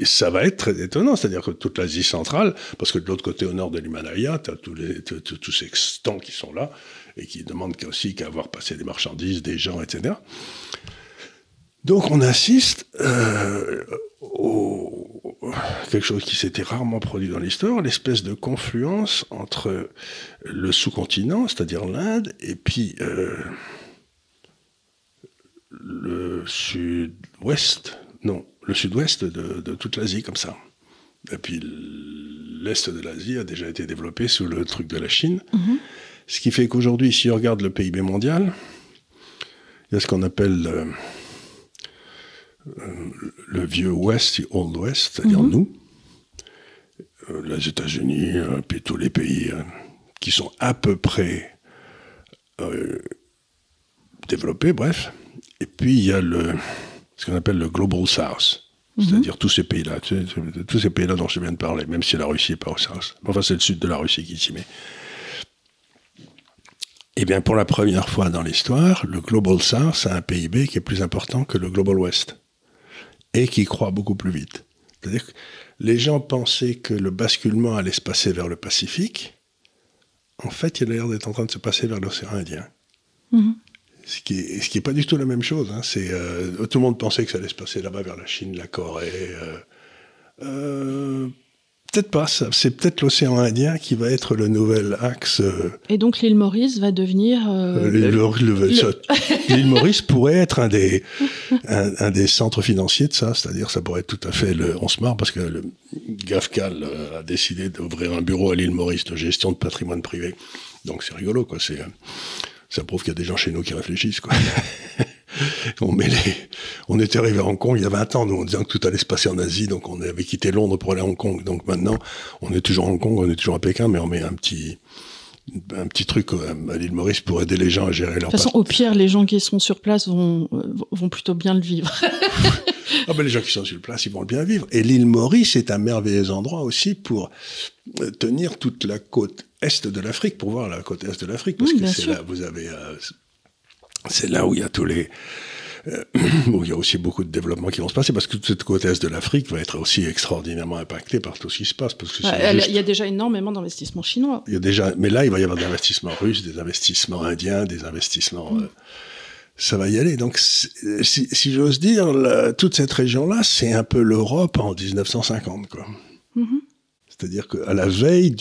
Ça va être très étonnant, c'est-à-dire que toute l'Asie centrale, parce que de l'autre côté, au nord de l'Himalaya, tu as tous ces stands qui sont là, et qui demandent aussi qu'à voir passer des marchandises, des gens, etc. Donc on assiste quelque chose qui s'était rarement produit dans l'histoire, l'espèce de confluence entre le sous-continent, c'est-à-dire l'Inde, et puis le sud-ouest de toute l'Asie, comme ça. Et puis l'est de l'Asie a déjà été développé sous le truc de la Chine. Ce qui fait qu'aujourd'hui, si on regarde le PIB mondial, il y a ce qu'on appelle... le vieux Ouest, Old West, c'est-à-dire nous, les États-Unis, puis tous les pays qui sont à peu près développés, bref. Et puis il y a ce qu'on appelle le Global South, c'est-à-dire tous ces pays-là, tous ces pays-là dont je viens de parler, même si la Russie n'est pas au South. Enfin, c'est le sud de la Russie qui s'y met. Eh bien, pour la première fois dans l'histoire, le Global South a un PIB qui est plus important que le Global West. Et qui croît beaucoup plus vite. C'est-à-dire que les gens pensaient que le basculement allait se passer vers le Pacifique. En fait, il a l'air d'être en train de se passer vers l'océan Indien. Ce qui est pas du tout la même chose. Hein. Tout le monde pensait que ça allait se passer là-bas vers la Chine, la Corée. Peut-être pas. C'est peut-être l'océan Indien qui va être le nouvel axe. Et donc l'île Maurice va devenir... L'île Maurice pourrait être un des centres financiers de ça. C'est-à-dire ça pourrait être tout à fait... on se marre parce que le GAFCAL a décidé d'ouvrir un bureau à l'île Maurice de gestion de patrimoine privé. Donc c'est rigolo, quoi. Ça prouve qu'il y a des gens chez nous qui réfléchissent, quoi. On était arrivé à Hong Kong il y a 20 ans, nous, en disant que tout allait se passer en Asie, donc on avait quitté Londres pour aller à Hong Kong. Donc maintenant, on est toujours à Hong Kong, on est toujours à Pékin, mais on met un petit truc à l'île Maurice pour aider les gens à gérer leur... De toute façon, au pire, les gens qui sont sur place vont plutôt bien le vivre. Ah ben les gens qui sont sur place, ils vont le bien vivre. Et l'île Maurice est un merveilleux endroit aussi pour tenir toute la côte est de l'Afrique, pour voir la côte est de l'Afrique, parce que c'est là, vous avez... c'est là où il y a tous les... où il y a aussi beaucoup de développements qui vont se passer, parce que toute cette côte est de l'Afrique va être aussi extraordinairement impactée par tout ce qui se passe. Parce que il y a déjà énormément d'investissements chinois. Mais là, il va y avoir des investissements russes, des investissements indiens, des investissements... ça va y aller. Donc, si j'ose dire, toute cette région-là, c'est un peu l'Europe en 1950, quoi. C'est-à-dire qu'à la veille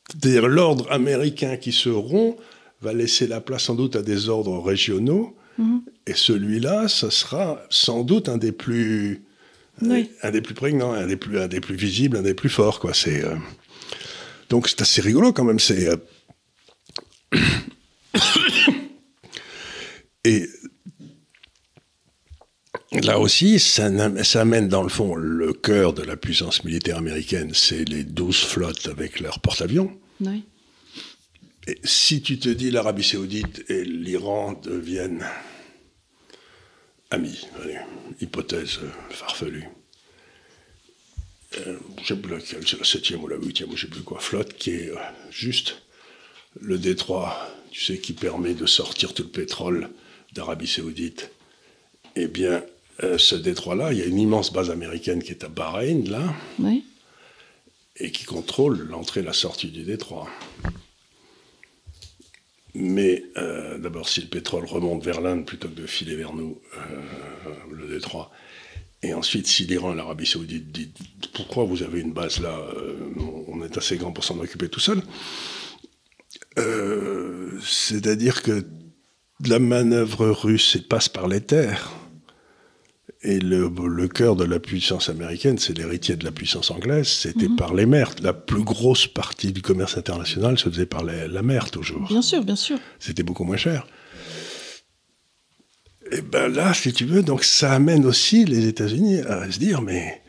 c'est-à-dire l'ordre américain qui se rompt va laisser la place sans doute à des ordres régionaux, et celui-là, ce sera sans doute un des plus prégnants, un des plus visibles, un des plus forts, quoi. Donc c'est assez rigolo quand même. Et là aussi, ça amène dans le fond le cœur de la puissance militaire américaine, c'est les 12 flottes avec leurs porte-avions. Oui. Et si tu te dis l'Arabie Saoudite et l'Iran deviennent amis, allez, hypothèse farfelue, je ne sais plus laquelle, c'est la 7e ou la 8e ou je ne sais plus quoi, flotte qui est juste le détroit tu sais, qui permet de sortir tout le pétrole d'Arabie Saoudite. Eh bien, ce détroit-là, il y a une immense base américaine qui est à Bahreïn, là, Oui. et qui contrôle l'entrée et la sortie du détroit. Mais d'abord, si le pétrole remonte vers l'Inde plutôt que de filer vers nous, le détroit, et ensuite, si l'Iran et l'Arabie Saoudite disent « Pourquoi vous avez une base là on est assez grand pour s'en occuper tout seul », c'est-à-dire que la manœuvre russe passe par les terres. Et le cœur de la puissance américaine, c'est l'héritier de la puissance anglaise, c'était par les mers. La plus grosse partie du commerce international se faisait par la mer, toujours. Bien sûr, bien sûr. C'était beaucoup moins cher. Et ben là, si tu veux, donc ça amène aussi les États-Unis à se dire, mais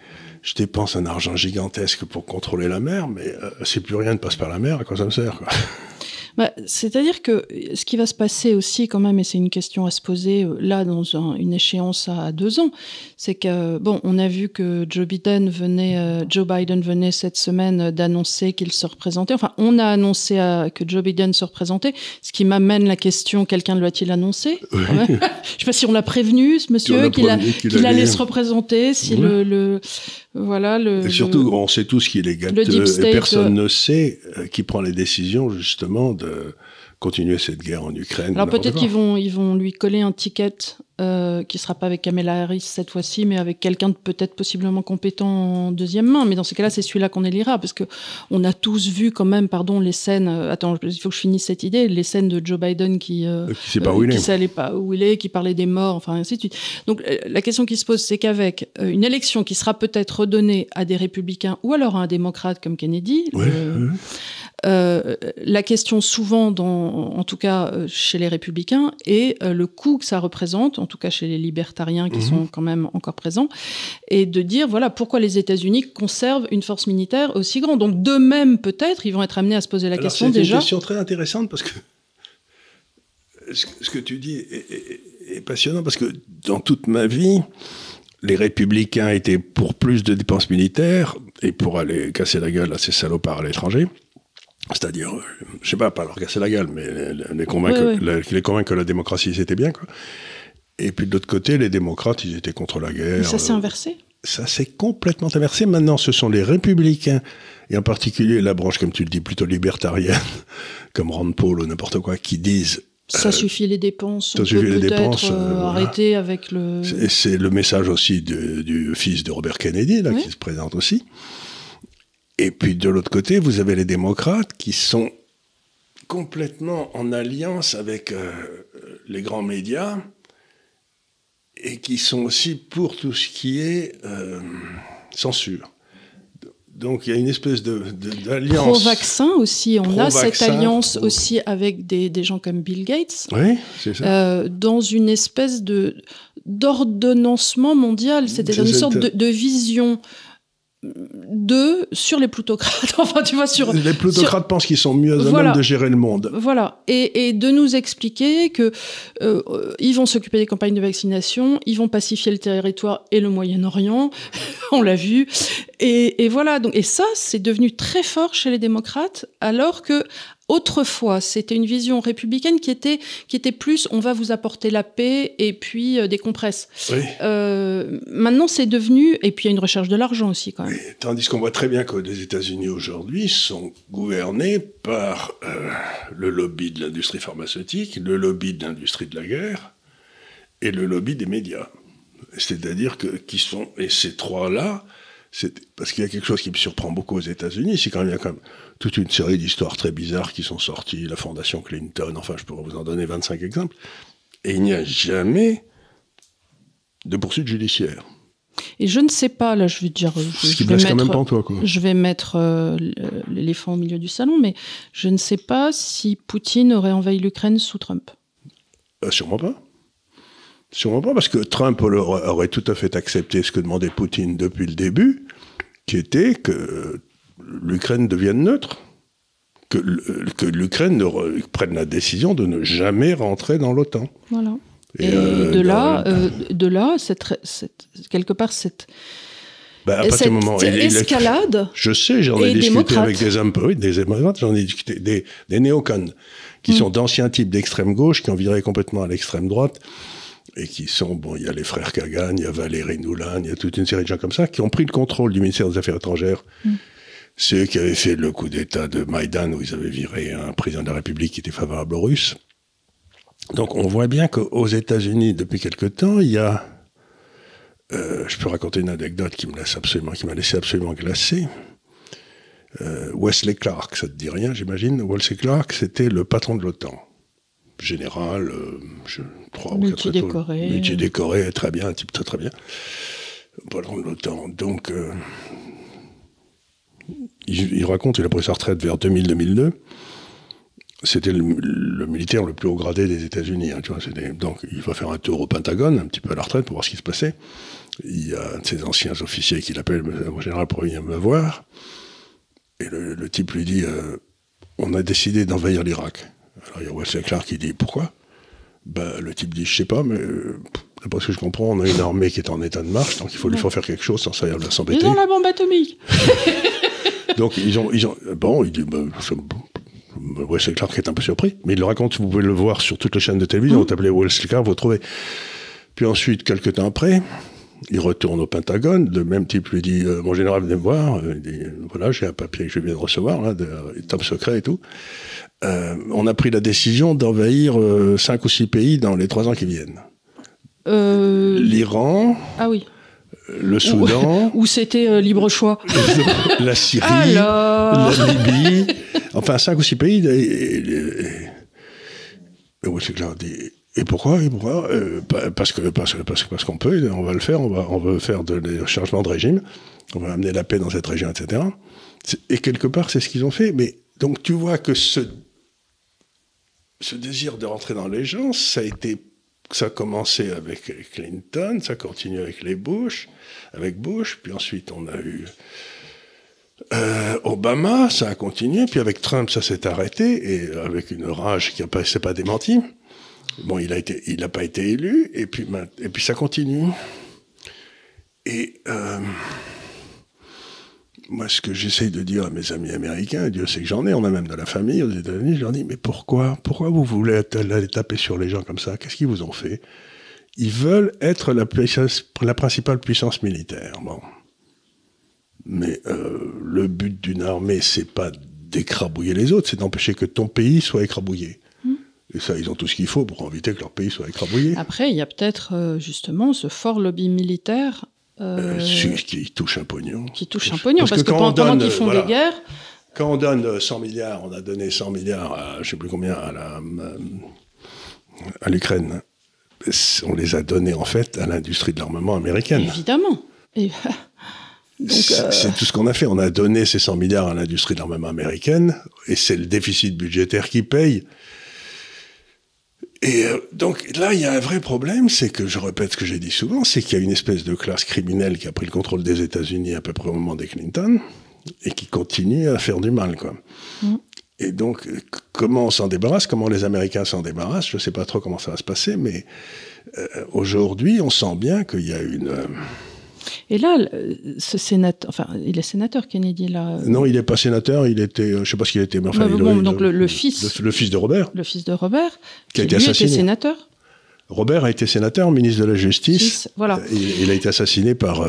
je dépense un argent gigantesque pour contrôler la mer, mais si plus rien ne passe par la mer, à quoi ça me sert, quoi ? C'est-à-dire que ce qui va se passer aussi quand même, et c'est une question à se poser là dans une échéance à 2 ans, c'est que, bon, on a vu que Joe Biden venait cette semaine d'annoncer qu'il se représentait. Enfin, on a annoncé que Joe Biden se représentait, ce qui m'amène la question, quelqu'un doit-il annoncer ? Oui. Je ne sais pas si on l'a prévenu, ce monsieur, qu'il allait se représenter, si voilà, et surtout, on sait tous qu'il est gâteux et personne ne sait qui prend les décisions, justement, de continuer cette guerre en Ukraine. Alors peut-être qu'ils vont lui coller un ticket qui ne sera pas avec Kamala Harris cette fois-ci, mais avec quelqu'un de peut-être possiblement compétent en deuxième main. Mais dans ces cas-là, c'est celui-là qu'on élira, parce qu'on a tous vu quand même, les scènes... attends, il faut que je finisse cette idée. Les scènes de Joe Biden qui sait pas où il est. Qui savait pas où il est, qui parlait des morts, enfin ainsi de suite. Donc la question qui se pose, c'est qu'avec une élection qui sera peut-être redonnée à des républicains ou alors à un démocrate comme Kennedy... la question souvent, en tout cas chez les républicains, est le coût que ça représente, en tout cas chez les libertariens qui sont quand même encore présents, et de dire, voilà, pourquoi les États-Unis conservent une force militaire aussi grande. Donc d'eux-mêmes, peut-être, ils vont être amenés à se poser la question déjà. C'est une question très intéressante, parce que ce que tu dis est passionnant, parce que dans toute ma vie, les républicains étaient pour plus de dépenses militaires et pour aller casser la gueule à ces salopards à l'étranger. C'est-à-dire, je sais pas leur casser la gueule, mais les convaincre que la démocratie, c'était bien, quoi. Et puis de l'autre côté, les démocrates, ils étaient contre la guerre. Mais ça s'est inversé ? Ça s'est complètement inversé. Maintenant, ce sont les républicains, et en particulier la branche, comme tu le dis, plutôt libertarienne, comme Rand Paul ou n'importe quoi, qui disent... Ça suffit les dépenses. Ça suffit les dépenses. Arrêter avec le... C'est le message aussi du fils de Robert Kennedy, là, qui se présente aussi. Et puis de l'autre côté, vous avez les démocrates qui sont complètement en alliance avec les grands médias et qui sont aussi pour tout ce qui est censure. Donc il y a une espèce d'alliance. Pro-vaccin aussi, on a cette alliance aussi avec des gens comme Bill Gates. Oui, c'est ça. Dans une espèce d'ordonnancement mondial, c'est-à-dire une sorte de vision sur les plutocrates. Enfin, tu vois, les plutocrates pensent qu'ils sont mieux à même de gérer le monde. Voilà. Et de nous expliquer que ils vont s'occuper des campagnes de vaccination, ils vont pacifier le territoire et le Moyen-Orient. On l'a vu. Et voilà. Donc, et ça, c'est devenu très fort chez les démocrates, alors que autrefois, c'était une vision républicaine qui était plus on va vous apporter la paix et puis des compresses. Oui. Maintenant, c'est devenu... Et puis, il y a une recherche de l'argent aussi, quand même. Et, tandis qu'on voit très bien que les États-Unis, aujourd'hui, sont gouvernés par le lobby de l'industrie pharmaceutique, le lobby de l'industrie de la guerre et le lobby des médias. C'est-à-dire qui sont... Et ces trois-là... Parce qu'il y a quelque chose qui me surprend beaucoup aux États-Unis, c'est quand même, il y a quand même toute une série d'histoires très bizarres qui sont sorties, la fondation Clinton, enfin je pourrais vous en donner 25 exemples, et il n'y a jamais de poursuite judiciaire. Et je ne sais pas, là je vais dire... Ce qui blesse quand même pas toi, quoi. Je vais mettre l'éléphant au milieu du salon, mais je ne sais pas si Poutine aurait envahi l'Ukraine sous Trump. Sûrement pas. Sûrement pas, parce que Trump aurait tout à fait accepté ce que demandait Poutine depuis le début, qui était que l'Ukraine devienne neutre, que l'Ukraine prenne la décision de ne jamais rentrer dans l'OTAN. Voilà. Et de là, quelque part, cette... à partir du moment escalade. Je sais, j'en ai discuté avec des hommes, des démocrates, j'en ai discuté, des néocons, qui sont d'anciens types d'extrême gauche, qui ont viré complètement à l'extrême droite, et qui sont, bon, il y a les frères Kagan, il y a Valérie Nuland, il y a toute une série de gens comme ça, qui ont pris le contrôle du ministère des Affaires étrangères. C'est eux qui avaient fait le coup d'État de Maïdan, où ils avaient viré un président de la République qui était favorable aux Russes. Donc on voit bien qu'aux États-Unis, depuis quelque temps, il y a... je peux raconter une anecdote qui m'a laissé absolument glacé. Wesley Clark, ça te dit rien, j'imagine. Wesley Clark, c'était le patron de l'OTAN. Général, 3 ou 4 étoiles. Multidécoré, très bien, un type très bien. Patron de l'OTAN. Donc, il raconte qu'il a pris sa retraite vers 2000-2002. C'était le militaire le plus haut gradé des États-Unis. Hein, tu vois, donc, il va faire un tour au Pentagone, un petit peu à la retraite, pour voir ce qui se passait. Il y a un de ses anciens officiers qui l'appelle en général pour venir me voir. Et le type lui dit on a décidé d'envahir l'Irak. Alors il y a Wesley Clark qui dit pourquoi ? Le type dit je sais pas, mais d'après ce que je comprends, on a une armée qui est en état de marche, donc il faut lui faire quelque chose sans ça va s'embêter. Ils ont la bombe atomique. Donc ils ont bon, il dit Wesley Clark est un peu surpris, mais il le raconte, vous pouvez le voir sur toutes les chaînes de télévision, vous tapez Wesley Clark, vous le trouvez. Puis ensuite, quelques temps après, il retourne au Pentagone, le même type lui dit mon général venez me voir, il dit voilà, j'ai un papier que je viens de recevoir, là, top secret et tout. On a pris la décision d'envahir 5 ou 6 pays dans les 3 ans qui viennent. L'Iran, ah oui. le Soudan, où c'était libre choix. La Syrie, la Libye, enfin 5 ou 6 pays. Et c'est clair, et pourquoi parce qu'on peut, on va le faire, on veut faire des changements de régime, on va amener la paix dans cette région, etc. Et quelque part, c'est ce qu'ils ont fait. Mais donc tu vois que ce désir de rentrer dans les gens, ça a commencé avec Clinton, ça continue avec Bush, puis ensuite on a eu Obama, ça a continué, puis avec Trump, ça s'est arrêté, et avec une rage qui s'est pas démentie. Bon, il n'a pas été élu, et puis ça continue. Et moi, ce que j'essaye de dire à mes amis américains, Dieu sait que j'en ai, on a même de la famille aux États-Unis, je leur dis, mais pourquoi vous voulez aller taper sur les gens comme ça ? Qu'est-ce qu'ils vous ont fait ? Ils veulent être la principale puissance militaire. Bon. Mais le but d'une armée, c'est pas d'écrabouiller les autres, c'est d'empêcher que ton pays soit écrabouillé. Et ça, ils ont tout ce qu'il faut pour éviter que leur pays soit écrabouillé. Après, il y a peut-être justement ce fort lobby militaire qui touche un pognon. Qui touche un pognon, parce que pendant qu'ils font des guerres... Quand on donne 100 milliards, on a donné 100 milliards à, je ne sais plus combien, à l'Ukraine. On les a donnés, en fait, à l'industrie de l'armement américaine. Évidemment. C'est tout ce qu'on a fait. On a donné ces 100 milliards à l'industrie de l'armement américaine, et c'est le déficit budgétaire qui paye. Et donc là, il y a un vrai problème, c'est que, je répète ce que j'ai dit souvent, c'est qu'il y a une espèce de classe criminelle qui a pris le contrôle des États-Unis à peu près au moment des Clinton, et qui continue à faire du mal, quoi. Et donc, comment on s'en débarrasse, comment les Américains s'en débarrassent, je ne sais pas trop comment ça va se passer, mais aujourd'hui, on sent bien qu'il y a une... Et là, ce sénateur, enfin, il est sénateur, Kennedy, là. Non, il n'est pas sénateur, il était, je ne sais pas ce qu'il était, mais enfin, donc le fils. Le fils de Robert. Le fils de Robert, qui a été assassiné. Était sénateur. Robert a été sénateur, ministre de la Justice. Voilà. Il a été assassiné par...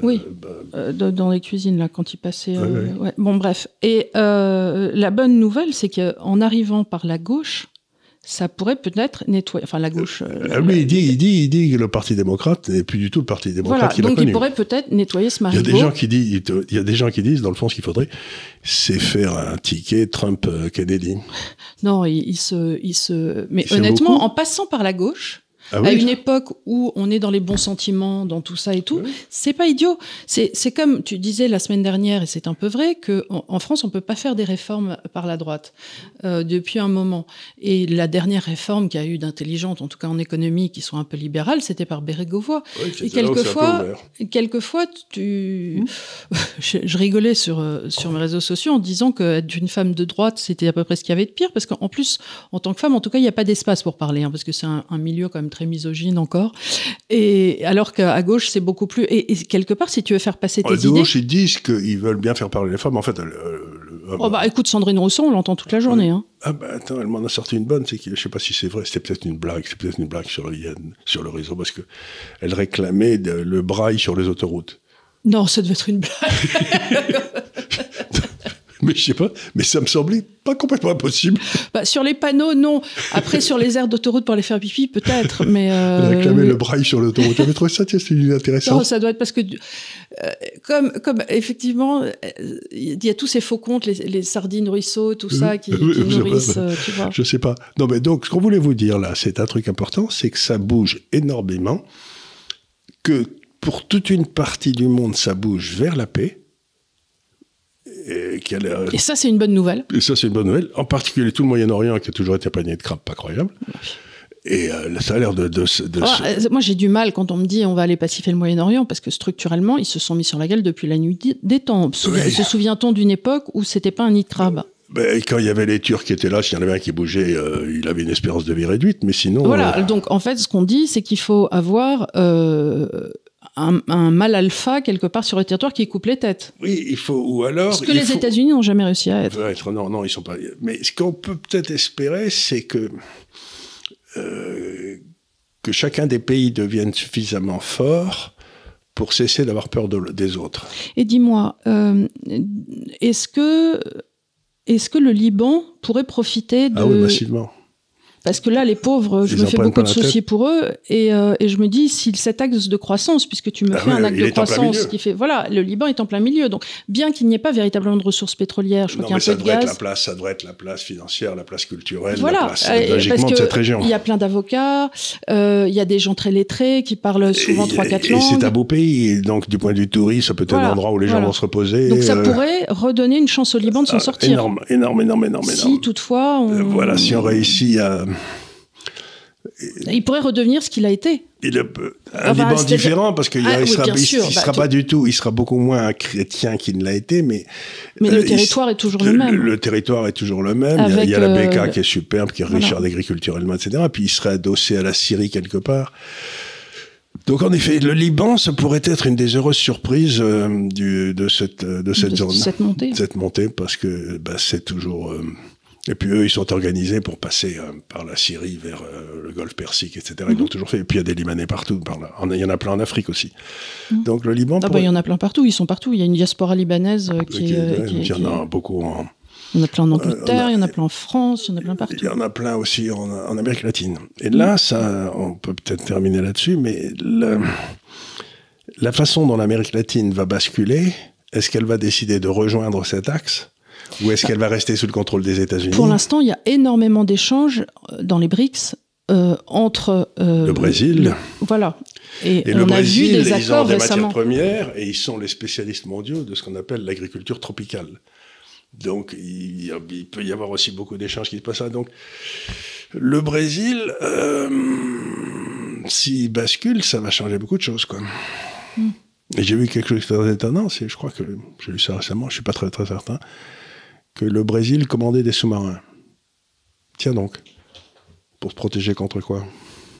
dans les cuisines, là, quand il passait... Oui. Ouais. Bon, bref. Et la bonne nouvelle, c'est qu'en arrivant par la gauche, ça pourrait peut-être nettoyer... Enfin, la gauche... lui, il dit que le Parti démocrate n'est plus du tout le Parti démocrate qu'il a connu. Donc il pourrait peut-être nettoyer ce marigot. Il y a des gens qui disent, dans le fond, ce qu'il faudrait, c'est faire un ticket Trump-Kennedy. Non, mais honnêtement, beaucoup. En passant par la gauche... à une époque où on est dans les bons sentiments, dans tout ça et tout, c'est pas idiot. C'est comme tu disais la semaine dernière, et c'est un peu vrai, qu'en France, on peut pas faire des réformes par la droite depuis un moment. Et la dernière réforme qu'il y a eu d'intelligente, en tout cas en économie, qui soit un peu libérale, c'était par Bérégovoy. Et quelquefois, je rigolais sur mes réseaux sociaux en disant qu'être une femme de droite, c'était à peu près ce qu'il y avait de pire, parce qu'en plus, en tant que femme, en tout cas, il n'y a pas d'espace pour parler, hein, parce que c'est un milieu quand même très misogyne encore, et alors qu'à gauche c'est beaucoup plus, et quelque part si tu veux faire passer tes idées... À gauche ils disent qu'ils veulent bien faire parler les femmes, en fait... écoute, Sandrine Rousseau, on l'entend toute la journée. Hein. Ah ben attends, elle m'en a sorti une bonne, c'est que je sais pas si c'est vrai, c'était peut-être une blague sur le réseau, parce que elle réclamait le braille sur les autoroutes. Non, ça devait être une blague. Mais je sais pas, mais ça me semblait pas complètement impossible. Bah, sur les panneaux, non. Après, sur les aires d'autoroute pour aller faire pipi, peut-être. Mais elle réclamait le braille sur l'autoroute. J'avais trouvé ça, tiens, c'est intéressant. Non, ça doit être parce que, comme effectivement, il y a tous ces faux comptes, les sardines ruisseaux, tout ça, qui nourrissent, tu vois. Je sais pas. Non, mais donc, ce qu'on voulait vous dire là, c'est un truc important, c'est que ça bouge énormément, que pour toute une partie du monde, ça bouge vers la paix. Et ça, c'est une bonne nouvelle. Et ça, c'est une bonne nouvelle. En particulier, tout le Moyen-Orient, qui a toujours été un panier de crabes pas croyable. Et ça a l'air Moi, j'ai du mal quand on me dit on va aller pacifier le Moyen-Orient, parce que structurellement, ils se sont mis sur la gueule depuis la nuit des temps. Se souvient-on d'une époque où c'était pas un nid de crabe? Quand il y avait les Turcs qui étaient là, s'il y en avait un qui bougeait, il avait une espérance de vie réduite, mais sinon... Voilà, donc en fait, ce qu'on dit, c'est qu'il faut avoir... un mâle alpha quelque part sur le territoire qui coupe les têtes. Oui, il faut, ou alors... Ce que les États-Unis n'ont jamais réussi à être. Non, ils sont pas... Mais ce qu'on peut peut-être espérer, c'est que chacun des pays devienne suffisamment fort pour cesser d'avoir peur des autres. Et dis-moi, est-ce que le Liban pourrait profiter de... Ah oui, massivement. Parce que là, les pauvres, je me fais beaucoup de soucis pour eux, et je me dis, si cet axe de croissance, puisque tu me fais un axe de croissance qui fait... Voilà, le Liban est en plein milieu, donc bien qu'il n'y ait pas véritablement de ressources pétrolières, je crois qu'il y a un peu de gaz... Ça devrait être la place financière, la place culturelle, voilà, la place logiquement de cette région. Il y a plein d'avocats, il y a des gens très lettrés qui parlent souvent 3-4 langues. Et c'est un beau pays, donc du point de vue tourisme, ça peut être un endroit où les gens vont se reposer. Donc ça pourrait redonner une chance au Liban de s'en sortir. Énorme. Si toutefois... Voilà, si on réussit à... Il pourrait redevenir ce qu'il a été. Un Liban différent, parce qu'il sera pas du tout, il sera beaucoup moins un chrétien qu'il ne l'a été, mais le territoire est toujours le même. Le territoire est toujours le même. Il y a la Bekaa qui est superbe, qui est riche agriculturellement, etc. Puis il serait adossé à la Syrie quelque part. Donc en effet, le Liban, ça pourrait être une des heureuses surprises de cette zone. Cette montée, parce que c'est toujours... Et puis eux, ils sont organisés pour passer par la Syrie vers le Golfe Persique, etc. Ils l'ont toujours fait. Et puis il y a des Libanais partout par là. Il y en a plein en Afrique aussi. Donc le Liban... il y en a plein partout, ils sont partout. Il y a une diaspora libanaise il y en a beaucoup en... Il y en a plein en Angleterre, il y en a plein en France, il y en a plein partout. Il y en a plein aussi en Amérique latine. Et là, on peut peut-être terminer là-dessus, mais la façon dont l'Amérique latine va basculer, est-ce qu'elle va décider de rejoindre cet axe ? Ou est-ce qu'elle va rester sous le contrôle des États-Unis ? Pour l'instant, il y a énormément d'échanges dans les BRICS entre... le Brésil. Voilà. Et le Brésil, a vu des accords ils ont des récemment. matières premières et ils sont les spécialistes mondiaux de ce qu'on appelle l'agriculture tropicale. Donc, il peut y avoir aussi beaucoup d'échanges qui se passent là. Donc, le Brésil, s'il bascule, ça va changer beaucoup de choses, quoi. Et j'ai vu quelque chose de très étonnant, je crois que j'ai lu ça récemment, je suis pas très très certain, que le Brésil commandait des sous-marins. Tiens donc, pour se protéger contre quoi ?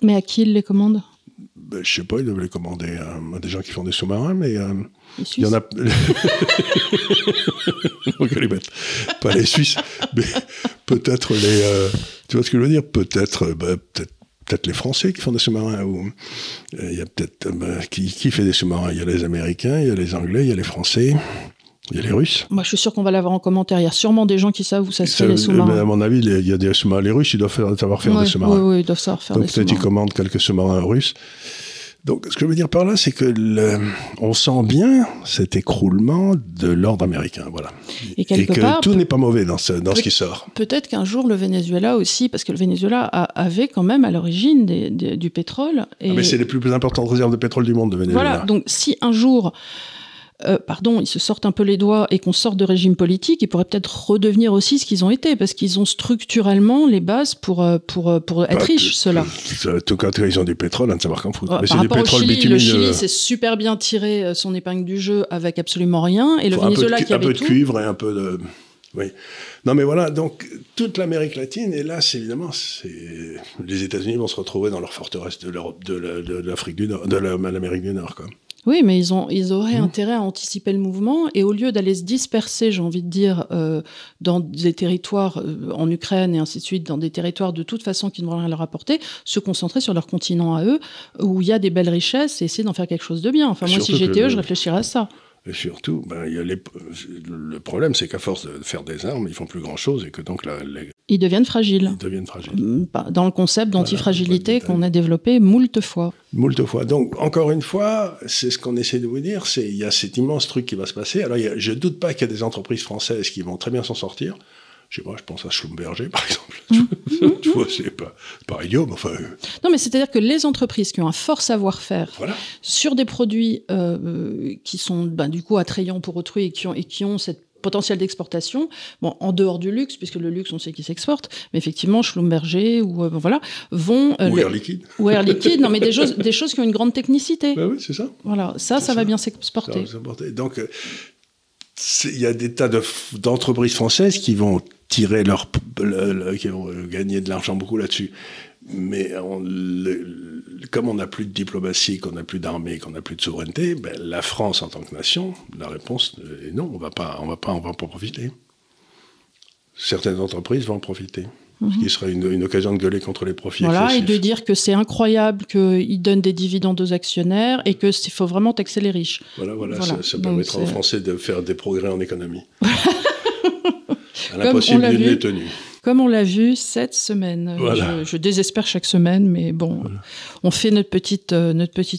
Mais à qui il les commande ? Je sais pas, ils doivent les commander à des gens qui font des sous-marins, mais il y en a... Donc les bêtes. Pas les Suisses, mais peut-être les... tu vois ce que je veux dire ? Peut-être les Français qui font des sous-marins, ou il y a peut-être... qui fait des sous-marins ? Il y a les Américains, il y a les Anglais, il y a les Français... Il y a les Russes. Moi, je suis sûr qu'on va l'avoir en commentaire. Il y a sûrement des gens qui savent où ça se fait, les sous-marins. À mon avis, il y a des sous-marins. Les Russes, ils doivent savoir faire des sous-marins. Oui, ils doivent savoir faire des sous-marins. Donc, peut-être ils commandent quelques sous-marins russes. Donc, ce que je veux dire par là, c'est que on sent bien cet écroulement de l'ordre américain, voilà. Et que tout n'est pas mauvais dans ce qui sort. Peut-être qu'un jour, le Venezuela aussi, parce que le Venezuela avait quand même à l'origine du pétrole. Mais c'est les plus importantes réserves de pétrole du monde, le Venezuela. Voilà, donc si un jour... ils se sortent un peu les doigts et qu'on sorte de régime politique, ils pourraient peut-être redevenir aussi ce qu'ils ont été, parce qu'ils ont structurellement les bases pour être riches, ceux-là. Tout cas, ils ont du pétrole, à ne savoir qu'en foutre. Mais c'est du pétrole bitumineux. Le Chili s'est super bien tiré son épingle du jeu avec absolument rien, et le Venezuela qui avait tout... Un peu de cuivre et un peu de... Oui. Non, mais voilà, donc, toute l'Amérique latine, et là, évidemment, les États-Unis vont se retrouver dans leur forteresse de l'Afrique du Nord, de l'Amérique du Nord, quoi. Oui, mais ils auraient intérêt à anticiper le mouvement et au lieu d'aller se disperser, j'ai envie de dire, dans des territoires en Ukraine et ainsi de suite, dans des territoires de toute façon qui ne vont rien leur apporter, se concentrer sur leur continent à eux, où il y a des belles richesses et essayer d'en faire quelque chose de bien. Enfin, moi, si j'étais eux, je réfléchirais à ça. Et surtout, il y a le problème, c'est qu'à force de faire des armes, ils font plus grand-chose et que donc ils deviennent fragiles. Ils deviennent fragiles. Dans le concept d'antifragilité qu'on a développé moult fois. Moult fois. Donc, encore une fois, c'est ce qu'on essaie de vous dire, il y a cet immense truc qui va se passer. Alors, je ne doute pas qu'il y a des entreprises françaises qui vont très bien s'en sortir. Je sais pas, je pense à Schlumberger, par exemple. Tu vois, c'est pas idiot, mais enfin... Non, mais c'est-à-dire que les entreprises qui ont un fort savoir-faire sur des produits qui sont du coup attrayants pour autrui et qui ont cette potentiel d'exportation, bon, en dehors du luxe, puisque le luxe, on sait qu'il s'exporte, mais effectivement, Schlumberger vont... ou Air Liquide. Ou Air Liquide, non, mais des choses qui ont une grande technicité. Oui, c'est ça. Voilà, ça va bien s'exporter. Donc, il y a des tas d'entreprises françaises qui vont tirer qui vont gagner de l'argent beaucoup là-dessus. Mais comme on n'a plus de diplomatie, qu'on n'a plus d'armée, qu'on n'a plus de souveraineté, la France en tant que nation, la réponse est non, on va pas en profiter. Certaines entreprises vont en profiter. Ce qui serait une occasion de gueuler contre les profits excessifs. Et de dire que c'est incroyable qu'ils donnent des dividendes aux actionnaires et qu'il faut vraiment taxer les riches. Voilà. Ça permettra aux Français de faire des progrès en économie. À l'impossible, nul n'est tenu. Comme on l'a vu cette semaine. Je désespère chaque semaine, mais bon, on fait notre petite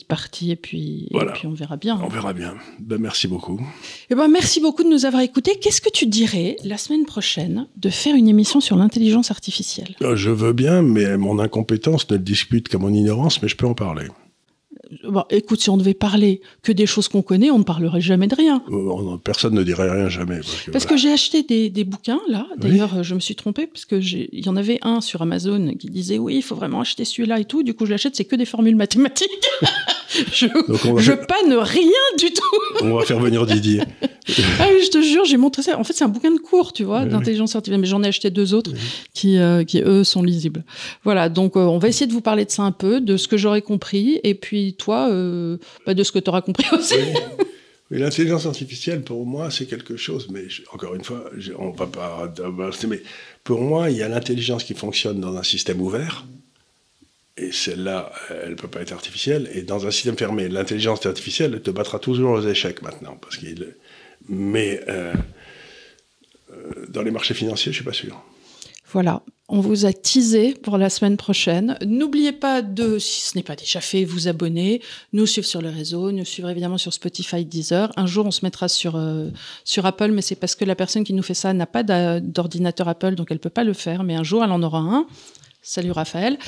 partie et puis on verra bien. On verra bien. Merci beaucoup. Merci beaucoup de nous avoir écoutés. Qu'est-ce que tu dirais la semaine prochaine de faire une émission sur l'intelligence artificielle ? Je veux bien, mais mon incompétence ne le dispute qu'à mon ignorance, mais je peux en parler. Écoute, si on devait parler que des choses qu'on connaît, on ne parlerait jamais de rien. Personne ne dirait rien jamais. Parce que j'ai acheté des bouquins, là. D'ailleurs, je me suis trompée, parce qu'il y en avait un sur Amazon qui disait « Oui, il faut vraiment acheter celui-là et tout ». Du coup, je l'achète, c'est que des formules mathématiques. je panne rien du tout. On va faire venir Didier. Ah oui, je te jure, j'ai montré ça. En fait, c'est un bouquin de cours, tu vois, d'intelligence artificielle. Mais j'en ai acheté 2 autres qui, eux, sont lisibles. Voilà, donc on va essayer de vous parler de ça un peu, de ce que j'aurais compris. Et puis, toi, de ce que tu auras compris aussi. Oui, l'intelligence artificielle, pour moi, c'est quelque chose, mais encore une fois, on ne va pas... Mais pour moi, il y a l'intelligence qui fonctionne dans un système ouvert, et celle-là, elle ne peut pas être artificielle, et dans un système fermé, l'intelligence artificielle, elle te battra toujours aux échecs maintenant, mais dans les marchés financiers, je ne suis pas sûr. Voilà, on vous a teasé pour la semaine prochaine. N'oubliez pas de, si ce n'est pas déjà fait, vous abonner, nous suivre sur les réseaux, nous suivre évidemment sur Spotify, Deezer. Un jour, on se mettra sur Apple, mais c'est parce que la personne qui nous fait ça n'a pas d'ordinateur Apple, donc elle ne peut pas le faire, mais un jour, elle en aura un. Salut Raphaël,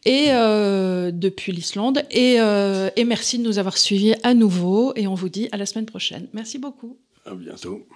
et depuis l'Islande. Et merci de nous avoir suivis à nouveau, et on vous dit à la semaine prochaine. Merci beaucoup. À bientôt.